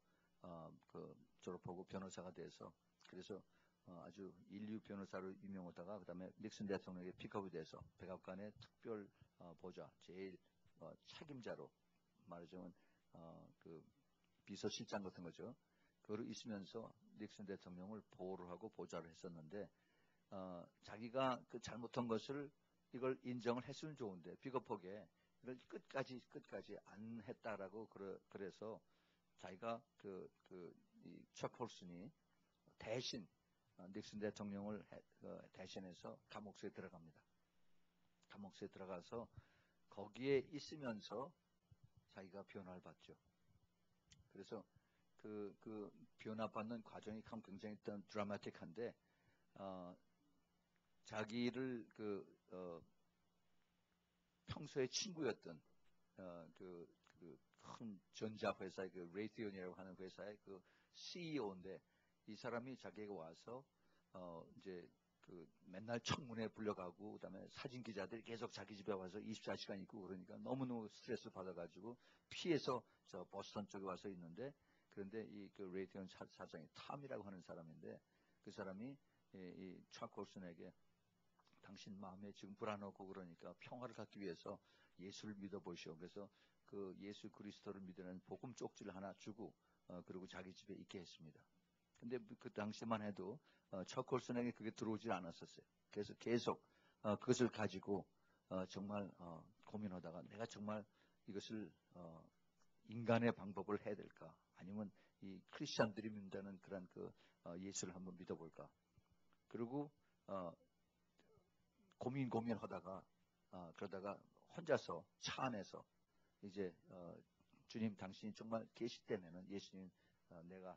졸업하고 변호사가 돼서 그래서 아주 인류 변호사로 유명하다가 그다음에 닉슨 대통령에게 픽업이 돼서 백악관의 특별 보좌 제일 책임자로 말하자면 비서실장 같은 거죠. 그걸 있으면서 닉슨 대통령을 보호를 하고 보좌를 했었는데 자기가 잘못한 것을 이걸 인정을 했으면 좋은데 비겁하게 이걸 끝까지 안 했다라고 그래서 자기가 척 홀슨이 대신 닉슨 대통령을 대신해서 감옥에 들어갑니다. 감옥에 들어가서 거기에 있으면서 자기가 변화를 받죠. 그래서 그 변화받는 과정이 굉장히 드라마틱한데 자기를 평소에 친구였던 큰 전자회사의 레이티온이라고 하는 회사의 CEO인데 이 사람이 자기에게 와서 이제 맨날 청문회 불려가고 그다음에 사진 기자들이 계속 자기 집에 와서 24시간 있고 그러니까 너무너무 스트레스 받아가지고 피해서 저 보스턴 쪽에 와서 있는데 그런데 그 레이튼 사장이 탐이라고 하는 사람인데 그 사람이 이 차콜슨에게 당신 마음에 지금 불안하고 그러니까 평화를 갖기 위해서 예수를 믿어보시오. 그래서 그 예수 그리스도를 믿으는 복음 쪽지를 하나 주고 그리고 자기 집에 있게 했습니다. 근데 그 당시만 해도 차콜슨에게 그게 들어오질 않았었어요. 그래서 계속 그것을 가지고 정말 고민하다가 내가 정말 이것을 인간의 방법을 해야 될까? 아니면 이 크리스천들이 믿는 그런 예수를 한번 믿어볼까? 그리고 고민하다가 그러다가 혼자서 차 안에서 이제 주님 당신이 정말 계실 때면은 예수님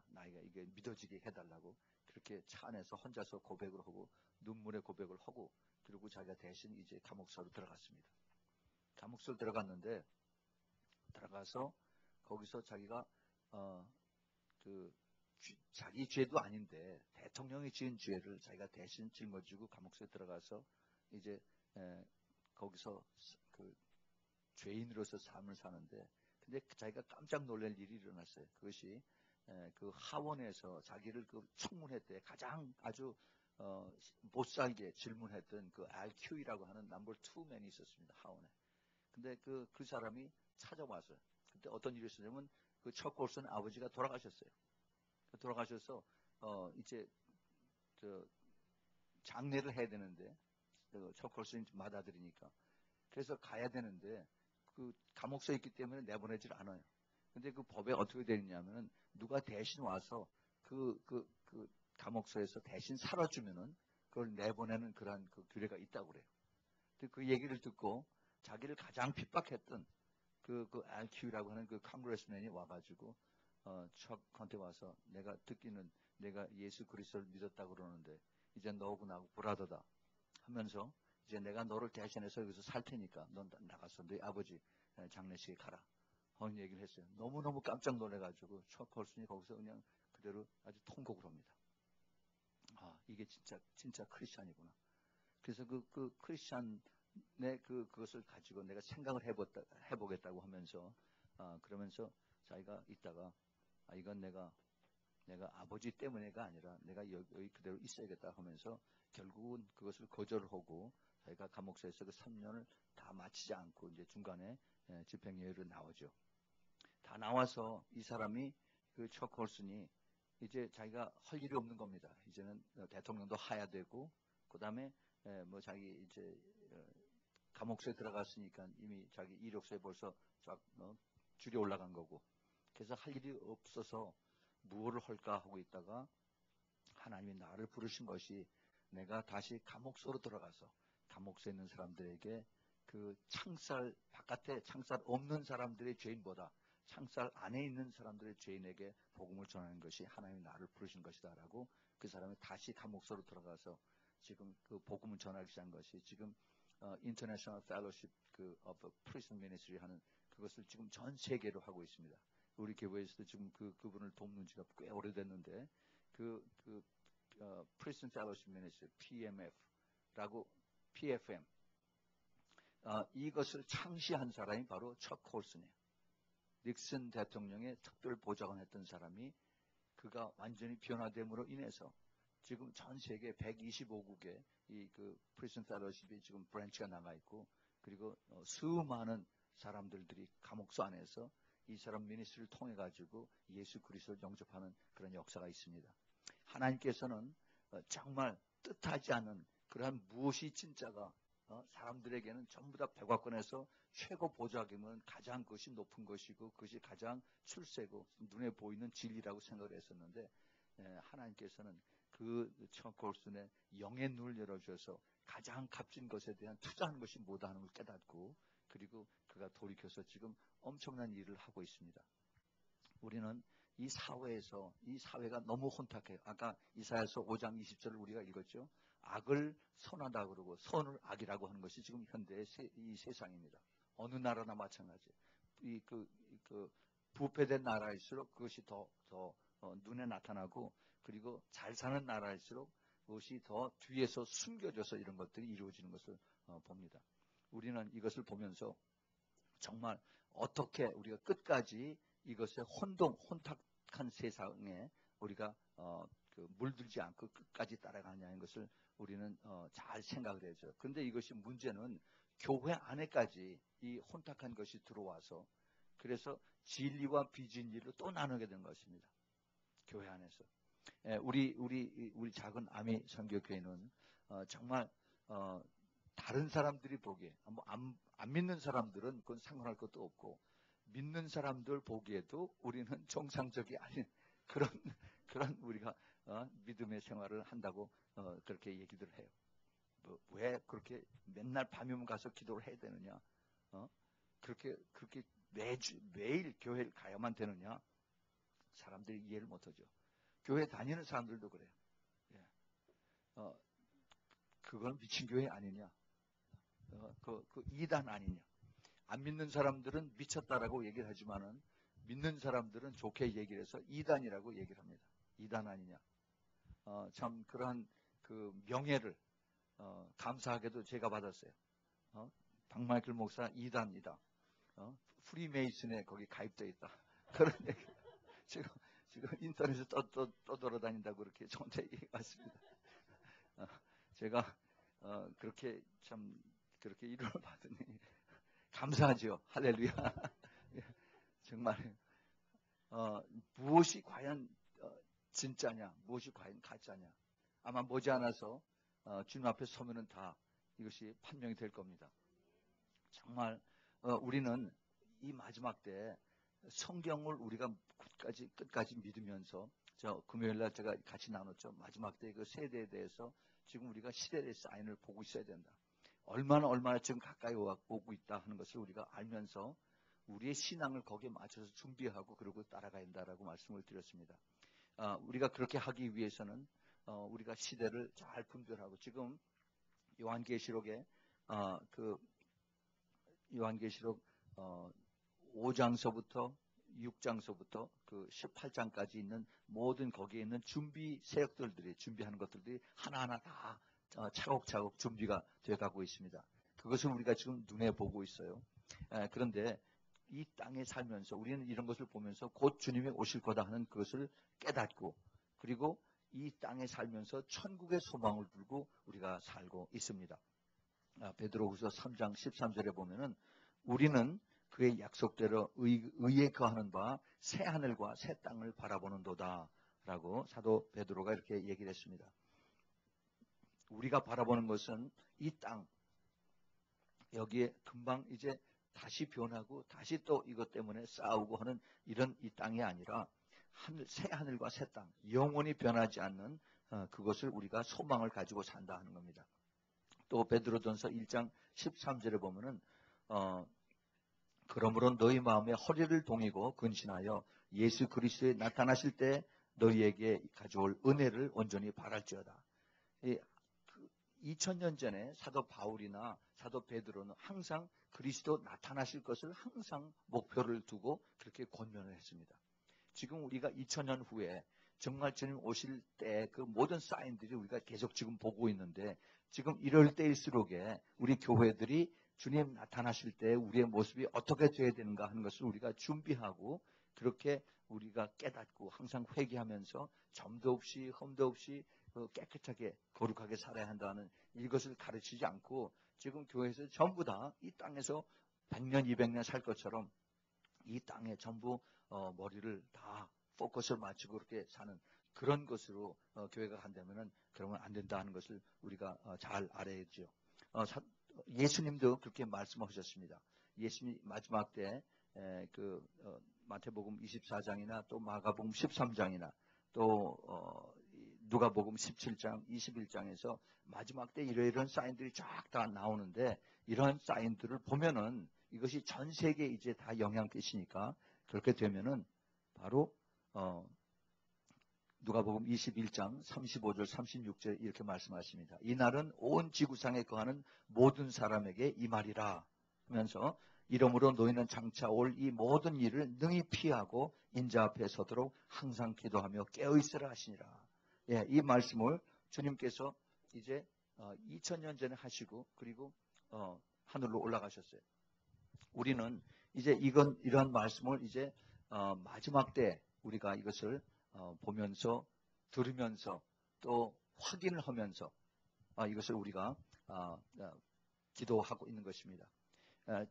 나이가 이게 믿어지게 해달라고 그렇게 차 안에서 혼자서 고백을 하고 눈물의 고백을 하고 그리고 자기가 대신 이제 감옥소로 들어갔습니다. 감옥소로 들어갔는데 들어가서 거기서 자기가 자기 죄도 아닌데 대통령이 지은 죄를 자기가 대신 짊어지고 감옥소에 들어가서 이제 거기서 그 죄인으로서 삶을 사는데 근데 자기가 깜짝 놀랄 일이 일어났어요. 그것이 그 하원에서 자기를 그 청문회 때 가장 아주 못살게 질문했던 그 RQ이라고 하는 넘버 2맨이 있었습니다. 하원에. 근데 그 사람이 찾아왔어요. 그때 어떤 일이 있었냐면 그 차콜슨 아버지가 돌아가셨어요. 돌아가셔서 이제 장례를 해야 되는데 차콜슨이 맏아들이니까 그래서 가야 되는데 그 감옥소에 있기 때문에 내보내질 않아요. 근데 그 법에 어떻게 되느냐면은 누가 대신 와서 그 감옥소에서 대신 살아주면은 그걸 내보내는 그러한 그 규례가 있다고 그래요. 근데 그 얘기를 듣고 자기를 가장 핍박했던 그 RQ라고 하는 그 컨그레스맨이 와가지고 척한테 와서 내가 듣기는 내가 예수 그리스도를 믿었다고 그러는데 이제 너하고 나하고 브라더다 하면서 이제 내가 너를 대신해서 여기서 살 테니까 넌 나가서 네 아버지 장례식에 가라 하는 얘기를 했어요. 너무너무 깜짝 놀래가지고 척콜슨이 거기서 그냥 그대로 아주 통곡을 합니다. 아 이게 진짜 크리스찬이구나. 그래서 그 크리스찬의 그것을 가지고 내가 생각을 해보겠다고 하면서 그러면서 자기가 있다가 이건 내가 아버지 때문에가 아니라 내가 여기 그대로 있어야겠다 하면서 결국은 그것을 거절을 하고 자기가 감옥소에서 그 3년을 다 마치지 않고 이제 중간에 집행유예로 나오죠. 다 나와서 이 사람이 그 차콜슨이 이제 자기가 할 일이 없는 겁니다. 이제는 대통령도 하야 되고 그 다음에 뭐 자기 이제 감옥소에 들어갔으니까 이미 자기 이력서에 벌써 쫙 줄이 올라간 거고 그래서 할 일이 없어서 무엇을 할까 하고 있다가 하나님이 나를 부르신 것이 내가 다시 감옥소로 들어가서 감옥소에 있는 사람들에게 그 창살 바깥에 창살 없는 사람들의 죄인보다 창살 안에 있는 사람들의 죄인에게 복음을 전하는 것이 하나님이 나를 부르신 것이다라고 그 사람이 다시 감옥소로 들어가서 지금 그 복음을 전하기 시작한 것이 지금 International Fellowship of Prison Ministry 하는 그것을 지금 전 세계로 하고 있습니다. 우리 교회에서도 지금 그분을 돕는 지가 꽤 오래됐는데 Prison Fellowship Ministry PMF라고 PFM 이것을 창시한 사람이 바로 차콜슨이에요. 닉슨 대통령의 특별 보좌관 했던 사람이 그가 완전히 변화됨으로 인해서 지금 전 세계 125국에 이 프리즌 펠로십이 지금 브랜치가 나가 있고 그리고 수많은 사람들이 감옥소 안에서 이 사람 미니스트리를 통해 가지고 예수 그리스도를 영접하는 그런 역사가 있습니다. 하나님께서는 정말 뜻하지 않은 그러한 무엇이 진짜가 사람들에게는 전부 다 백악관에서 최고 보좌기면 가장 그것이 높은 것이고 그것이 가장 출세고 눈에 보이는 진리라고 생각을 했었는데 하나님께서는 그 차콜슨의 영의 눈을 열어주셔서 가장 값진 것에 대한 투자하는 것이 뭐다 하는 걸 깨닫고 그리고 그가 돌이켜서 지금 엄청난 일을 하고 있습니다. 우리는 이 사회에서 이 사회가 너무 혼탁해요. 아까 이사야서 5장 20절을 우리가 읽었죠. 악을 선하다 그러고 선을 악이라고 하는 것이 지금 현대의 이 세상입니다. 어느 나라나 마찬가지예요. 부패된 나라일수록 그것이 더 눈에 나타나고 그리고 잘 사는 나라일수록 것이 더 뒤에서 숨겨져서 이런 것들이 이루어지는 것을 봅니다. 우리는 이것을 보면서 정말 어떻게 우리가 끝까지 이것에 혼탁한 세상에 우리가 물들지 않고 끝까지 따라가냐는 것을 우리는 잘 생각을 해야죠. 그런데 이것이 문제는 교회 안에까지 이 혼탁한 것이 들어와서 그래서 진리와 비진리로 또 나누게 된 것입니다. 교회 안에서. 우리 작은 아미 선교교회는 정말 다른 사람들이 보기에 안 믿는 사람들은 그건 상관할 것도 없고 믿는 사람들 보기에도 우리는 정상적이 아닌 그런 우리가 믿음의 생활을 한다고 그렇게 얘기들 해요. 왜 그렇게 맨날 밤이면 가서 기도를 해야 되느냐? 그렇게 매일 교회를 가야만 되느냐? 사람들이 이해를 못하죠. 교회 다니는 사람들도 그래요. 예. 그건 미친 교회 아니냐? 그 이단 아니냐? 안 믿는 사람들은 미쳤다라고 얘기를 하지만은 믿는 사람들은 좋게 얘기를 해서 이단이라고 얘기를 합니다. 이단 아니냐? 참 그러한 그 명예를 감사하게도 제가 받았어요. 박마이클 목사 이단이다. 프리메이슨에 거기 가입되어 있다. 그런 얘기 지금 인터넷에 떠돌아다닌다고 그렇게 저한테 얘기 왔습니다. 제가 그렇게 참 그렇게 이름을 받으니 감사하죠. 할렐루야. 정말 무엇이 과연 진짜냐, 무엇이 과연 가짜냐. 아마 머지않아서 주님 앞에 서면은 다 이것이 판명이 될 겁니다. 정말 우리는 이 마지막 때 성경을 우리가 끝까지 믿으면서 금요일날 제가 같이 나눴죠. 마지막 때 그 세대에 대해서 지금 우리가 시대의 사인을 보고 있어야 된다. 얼마나 지금 가까이 오고 있다 하는 것을 우리가 알면서 우리의 신앙을 거기에 맞춰서 준비하고 그러고 따라가야 한다라고 말씀을 드렸습니다. 우리가 그렇게 하기 위해서는 우리가 시대를 잘 분별하고 지금 요한계시록에 요한계시록 5장서부터 6장서부터 그 18장까지 있는 모든 거기에 있는 준비 세력들이 준비하는 것들이 하나하나 다 차곡차곡 준비가 되어가고 있습니다. 그것을 우리가 지금 눈에 보고 있어요. 그런데 이 땅에 살면서 우리는 이런 것을 보면서 곧 주님이 오실 거다 하는 그것을 깨닫고 그리고 이 땅에 살면서 천국의 소망을 두고 우리가 살고 있습니다. 베드로후서 3장 13절에 보면은 우리는 그의 약속대로 의에 거하는 바 새 하늘과 새 땅을 바라보는도다 라고 사도 베드로가 이렇게 얘기를 했습니다. 우리가 바라보는 것은 이 땅 여기에 금방 이제 다시 변하고 다시 또 이것 때문에 싸우고 하는 이런 이 땅이 아니라 새 하늘과 새 땅 영원히 변하지 않는 그것을 우리가 소망을 가지고 산다 하는 겁니다. 또 베드로전서 1장 13절에 보면은 그러므로 너희 마음에 허리를 동이고 근신하여 예수 그리스도에 나타나실 때 너희에게 가져올 은혜를 온전히 바랄지어다. 2000년 전에 사도 바울이나 사도 베드로는 항상 그리스도 나타나실 것을 항상 목표를 두고 그렇게 권면을 했습니다. 지금 우리가 2000년 후에 정말 주님 오실 때 그 모든 사인들이 우리가 계속 지금 보고 있는데 지금 이럴 때일수록에 우리 교회들이 주님 나타나실 때 우리의 모습이 어떻게 되어야 되는가 하는 것을 우리가 준비하고 그렇게 우리가 깨닫고 항상 회개하면서 점도 없이 흠도 없이 깨끗하게 거룩하게 살아야 한다는 이것을 가르치지 않고 지금 교회에서 전부 다 이 땅에서 100년 200년 살 것처럼 이 땅에 전부 머리를 다 포커스를 맞추고 그렇게 사는 그런 것으로 교회가 간다면은 그러면 안 된다 하는 것을 우리가 잘 알아야죠. 예수님도 그렇게 말씀하셨습니다. 예수님 마지막 때 마태복음 24장이나 또 마가복음 13장이나 또 누가복음 17장, 21장에서 마지막 때 이런 사인들이 쫙 다 나오는데 이러한 사인들을 보면은 이것이 전 세계에 이제 다 영향 끼치니까 그렇게 되면은 바로 누가복음 21장 35절 36절 이렇게 말씀하십니다. 이날은 온 지구상에 거하는 모든 사람에게 이 말이라 하면서 이러므로 너희는 장차 올 이 모든 일을 능히 피하고 인자 앞에 서도록 항상 기도하며 깨어있으라 하시니라. 이 말씀을 주님께서 이제 2000년 전에 하시고 그리고 하늘로 올라가셨어요. 우리는 이제 이러한 말씀을 이제 마지막 때 우리가 이것을 보면서 들으면서 또 확인을 하면서 이것을 우리가 기도하고 있는 것입니다.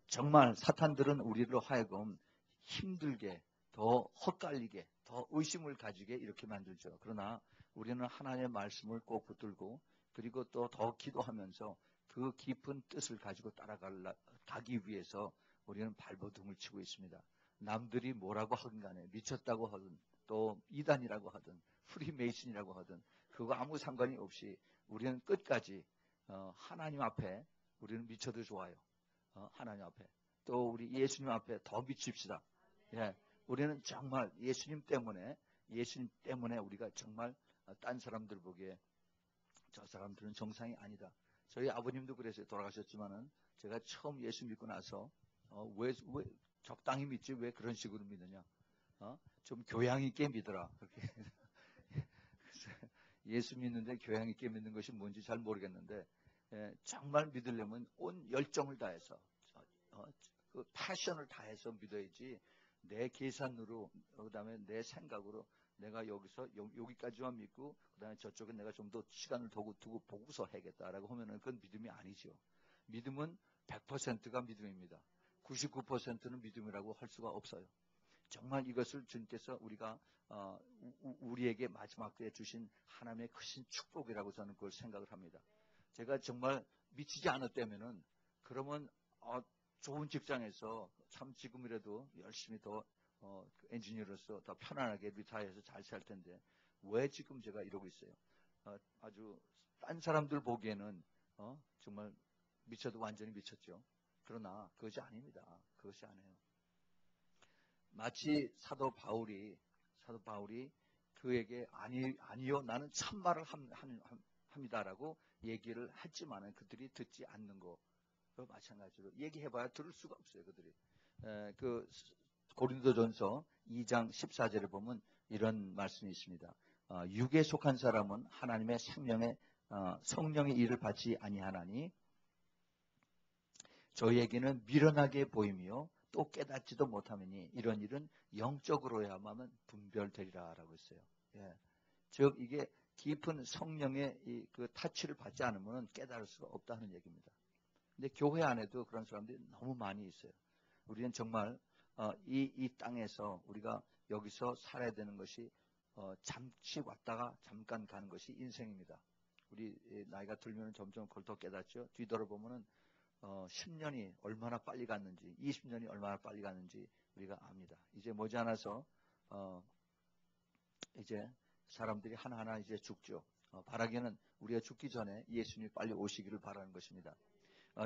정말 사탄들은 우리로 하여금 힘들게, 더 헛갈리게, 더 의심을 가지게 이렇게 만들죠. 그러나 우리는 하나님의 말씀을 꼭 붙들고 그리고 또 더 기도하면서 그 깊은 뜻을 가지고 따라가기 위해서 우리는 발버둥을 치고 있습니다. 남들이 뭐라고 하든 간에 미쳤다고 하든 또 이단이라고 하든 프리메이슨이라고 하든 그거 아무 상관이 없이 우리는 끝까지 하나님 앞에 우리는 미쳐도 좋아요. 하나님 앞에 또 우리 예수님 앞에 더 미칩시다. 예, 우리는 정말 예수님 때문에 우리가 정말 딴 사람들 보기에 저 사람들은 정상이 아니다. 저희 아버님도 그랬어요. 돌아가셨지만은 제가 처음 예수 믿고 나서 왜 적당히 믿지 왜 그런 식으로 믿느냐? 좀 교양 있게 믿어라. 그렇게 예수 믿는데 교양 있게 믿는 것이 뭔지 잘 모르겠는데 정말 믿으려면 온 열정을 다해서 그 패션을 다해서 믿어야지 내 계산으로 그다음에 내 생각으로 내가 여기서 여기까지만 믿고 그다음에 저쪽에 내가 좀 더 시간을 두고 보고서 해야겠다라고 하면은 그건 믿음이 아니죠. 믿음은 100%가 믿음입니다. 99%는 믿음이라고 할 수가 없어요. 정말 이것을 주님께서 우리에게 마지막 때에 주신 하나님의 크신 축복이라고 저는 그걸 생각을 합니다. 제가 정말 미치지 않았다면은 그러면 좋은 직장에서 참 지금이라도 열심히 더 엔지니어로서 더 편안하게 리타이어해서 잘 살 텐데 왜 지금 제가 이러고 있어요? 아주 딴 사람들 보기에는 정말 미쳐도 완전히 미쳤죠. 그러나 그것이 아닙니다. 그것이 아니에요. 마치 사도 바울이 그에게 아니요 나는 참말을 합니다라고 얘기를 했지만은 그들이 듣지 않는 거 마찬가지로 얘기해봐야 들을 수가 없어요. 그들이 그 고린도전서 2장 14절에 보면 이런 말씀이 있습니다. 육에 속한 사람은 하나님의 성령의 일을 받지 아니하나니 저희에게는 미련하게 보이며 또 깨닫지도 못하느니 이런 일은 영적으로야만 분별되리라라고 했어요. 예. 즉 이게 깊은 성령의 그 타치를 받지 않으면 깨달을 수가 없다는 얘기입니다. 근데 교회 안에도 그런 사람들이 너무 많이 있어요. 우리는 정말 이 땅에서 우리가 여기서 살아야 되는 것이 잠시 왔다가 잠깐 가는 것이 인생입니다. 우리 나이가 들면 점점 그걸 더 깨닫죠. 뒤돌아보면은 10년이 얼마나 빨리 갔는지 20년이 얼마나 빨리 갔는지 우리가 압니다. 이제 머지않아서 이제 사람들이 하나하나 이제 죽죠. 바라기는 우리가 죽기 전에 예수님이 빨리 오시기를 바라는 것입니다.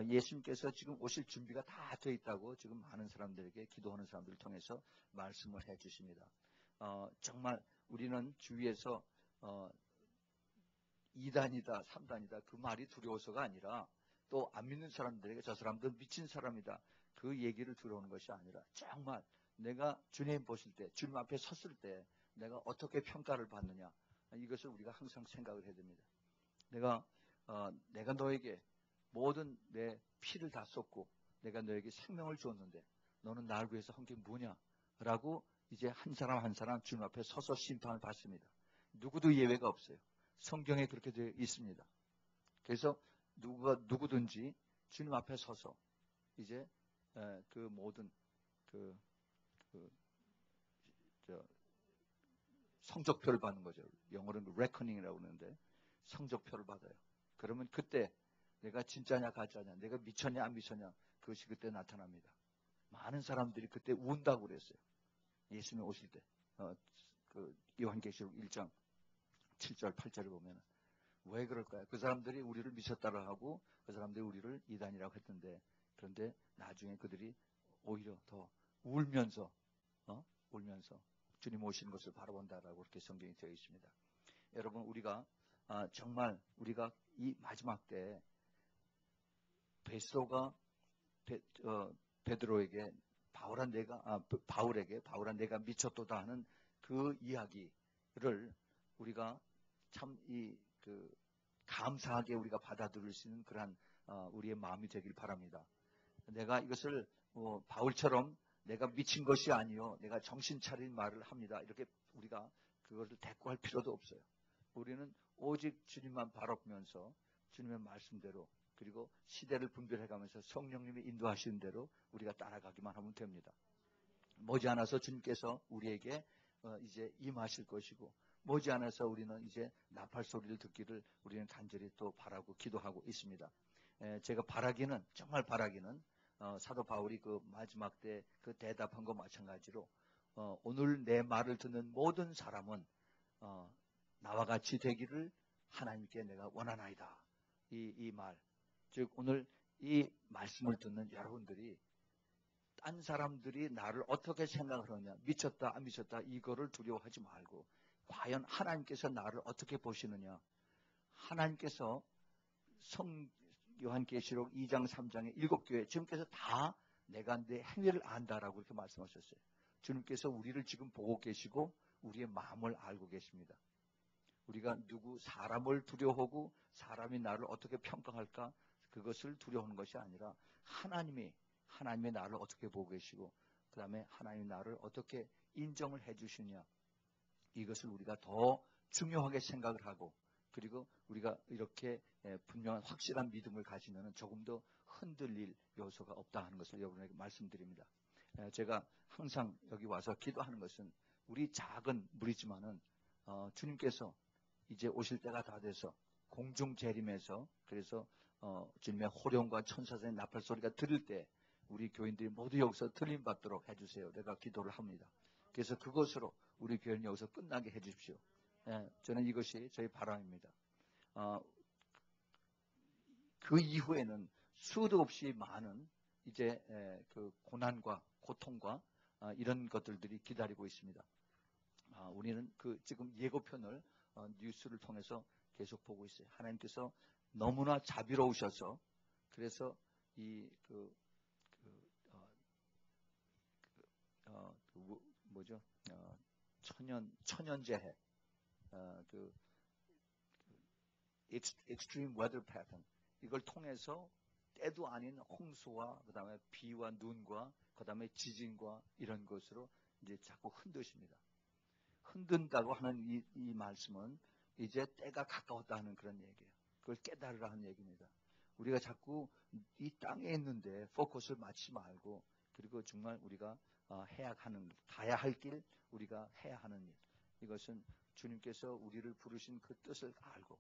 예수님께서 지금 오실 준비가 다 돼 있다고 지금 많은 사람들에게 기도하는 사람들을 통해서 말씀을 해 주십니다. 정말 우리는 주위에서 2단이다 3단이다 그 말이 두려워서가 아니라 또 안 믿는 사람들에게 저 사람들은 미친 사람이다 그 얘기를 들어오는 것이 아니라 정말 내가 주님 보실 때 주님 앞에 섰을 때 내가 어떻게 평가를 받느냐 이것을 우리가 항상 생각을 해야 됩니다. 내가 너에게 모든 내 피를 다 쏟고 내가 너에게 생명을 주었는데 너는 나를 위해서 한 게 뭐냐 라고 이제 한 사람 한 사람 주님 앞에 서서 심판을 받습니다. 누구도 예외가 없어요. 성경에 그렇게 되어 있습니다. 그래서 누구든지 주님 앞에 서서 이제 그 모든 성적표를 받는 거죠. 영어로는 reckoning이라고 하는데 성적표를 받아요. 그러면 그때 내가 진짜냐 가짜냐, 내가 미쳤냐 안 미쳤냐 그것이 그때 나타납니다. 많은 사람들이 그때 운다고 그랬어요. 예수님 오실 때. 그 요한계시록 1장 7절 8절을 보면 왜 그럴까요? 그 사람들이 우리를 미쳤다고 하고 그 사람들이 우리를 이단이라고 했던데 그런데 나중에 그들이 오히려 더 울면서 주님 오시는 것을 바라본다라고 그렇게 성경이 되어 있습니다. 여러분 우리가 정말 우리가 이 마지막 때 베드로에게 바울에게 내가 미쳤도다 하는 그 이야기를 우리가 참 감사하게 우리가 받아들일 수 있는 그러한 우리의 마음이 되길 바랍니다. 내가 이것을 바울처럼 내가 미친 것이 아니요 내가 정신 차린 말을 합니다. 이렇게 우리가 그것을 대꾸할 필요도 없어요. 우리는 오직 주님만 바라보면서 주님의 말씀대로 그리고 시대를 분별해가면서 성령님이 인도하시는 대로 우리가 따라가기만 하면 됩니다. 머지않아서 주님께서 우리에게 이제 임하실 것이고 머지않아서 우리는 이제 나팔 소리를 듣기를 우리는 간절히 또 바라고 기도하고 있습니다. 제가 바라기는 정말 바라기는 사도 바울이 그 마지막 때 그 대답한 것 마찬가지로 오늘 내 말을 듣는 모든 사람은 나와 같이 되기를 하나님께 내가 원하나이다. 이 말, 즉 오늘 이 말씀을 듣는 여러분들이 딴 사람들이 나를 어떻게 생각을 하느냐, 미쳤다 안 미쳤다 이거를 두려워하지 말고 과연 하나님께서 나를 어떻게 보시느냐. 하나님께서 요한계시록 2장 3장의 7교회 주님께서 다 내가 내 행위를 안다라고 이렇게 말씀하셨어요. 주님께서 우리를 지금 보고 계시고 우리의 마음을 알고 계십니다. 우리가 사람을 두려워하고 사람이 나를 어떻게 평가할까 그것을 두려워하는 것이 아니라 하나님이 나를 어떻게 보고 계시고 그 다음에 하나님이 나를 어떻게 인정을 해주시냐 이것을 우리가 더 중요하게 생각을 하고 그리고 우리가 이렇게 분명한 확실한 믿음을 가지면 조금 더 흔들릴 요소가 없다 하는 것을 여러분에게 말씀드립니다. 제가 항상 여기 와서 기도하는 것은 우리 작은 무리지만은 주님께서 이제 오실 때가 다 돼서 공중 재림에서 그래서 주님의 호령과 천사들의 나팔 소리가 들릴 때 우리 교인들이 모두 여기서 들림 받도록 해주세요. 내가 기도를 합니다. 그래서 그것으로 우리 교회는 여기서 끝나게 해주십시오. 저는 이것이 저희 바람입니다. 그 이후에는 수도 없이 많은 이제 그 고난과 고통과 이런 것들이 기다리고 있습니다. 우리는 그 지금 예고편을 뉴스를 통해서 계속 보고 있어요. 하나님께서 너무나 자비로우셔서 그래서 천연재해 extreme weather pattern 이걸 통해서 때도 아닌 홍수와 그 다음에 비와 눈과 그 다음에 지진과 이런 것으로 이제 자꾸 흔드십니다. 흔든다고 하는 이 말씀은 이제 때가 가까웠다 하는 그런 얘기예요. 그걸 깨달으라 하는 얘기입니다. 우리가 자꾸 이 땅에 있는데 포커스를 맞추지 말고 그리고 정말 우리가 가야 할 길, 우리가 해야 하는 일. 이것은 주님께서 우리를 부르신 그 뜻을 알고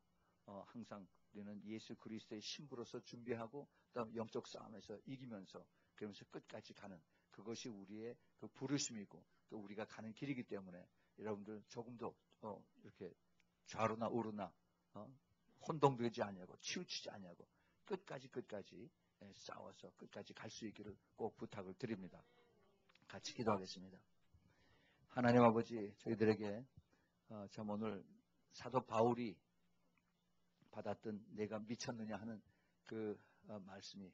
항상 우리는 예수 그리스도의 신부로서 준비하고 그다음 영적 싸움에서 이기면서 그러면서 끝까지 가는 그것이 우리의 그 부르심이고 또 우리가 가는 길이기 때문에 여러분들 조금 더 이렇게 좌로나 우로나 혼동되지 아니하고 치우치지 아니하고 끝까지 싸워서 끝까지 갈 수 있기를 꼭 부탁을 드립니다. 같이 기도하겠습니다. 하나님 아버지 저희들에게 참 오늘 사도 바울이 받았던 내가 미쳤느냐 하는 그 말씀이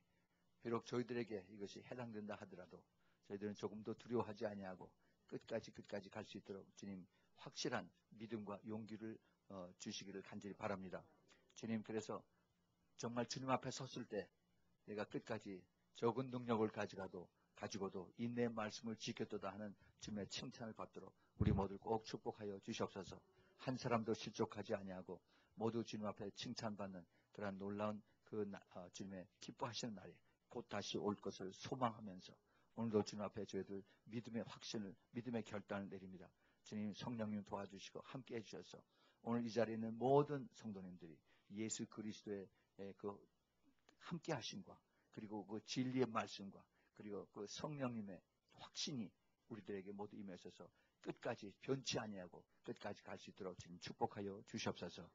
비록 저희들에게 이것이 해당된다 하더라도 저희들은 조금 더 두려워하지 아니하고 끝까지 갈 수 있도록 주님 확실한 믿음과 용기를 주시기를 간절히 바랍니다. 주님 그래서 정말 주님 앞에 섰을 때 내가 끝까지 적은 능력을 가지고도 인내의 말씀을 지켰도다 하는 주님의 칭찬을 받도록 우리 모두 꼭 축복하여 주시옵소서. 한 사람도 실족하지 아니하고 모두 주님 앞에 칭찬받는 그러한 놀라운 주님의 기뻐하시는 날이 곧 다시 올 것을 소망하면서 오늘도 주님 앞에 저희들 믿음의 확신을 믿음의 결단을 내립니다. 주님 성령님 도와주시고 함께 해주셔서 오늘 이 자리에 있는 모든 성도님들이 예수 그리스도의 그 함께 하심과 그리고 그 진리의 말씀과 그리고 그 성령님의 확신이 우리들에게 모두 임하셔서 끝까지 변치 아니하고 끝까지 갈 수 있도록 지금 축복하여 주시옵소서.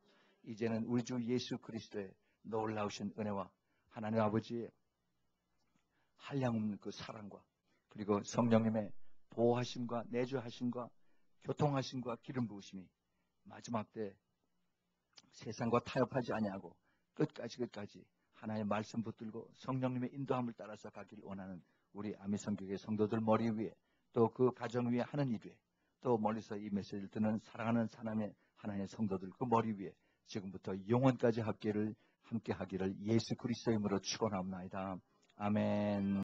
이제는 우리 주 예수 그리스도의 놀라우신 은혜와 하나님 아버지의 한량없는 그 사랑과 그리고 성령님의 보호하심과 내주하심과 교통하심과 기름 부으심이 마지막 때 세상과 타협하지 아니하고 끝까지 하나님의 말씀 붙들고 성령님의 인도함을 따라서 가기를 원하는 우리 아미성교회 성도들 머리 위에 또 그 가정 위에 하는 일 위에 또 멀리서 이 메시지를 듣는 사랑하는 하나님의 성도들 그 머리 위에 지금부터 영원까지 함께 하기를 예수 그리스도의 이름으로 축원하옵나이다. 아멘.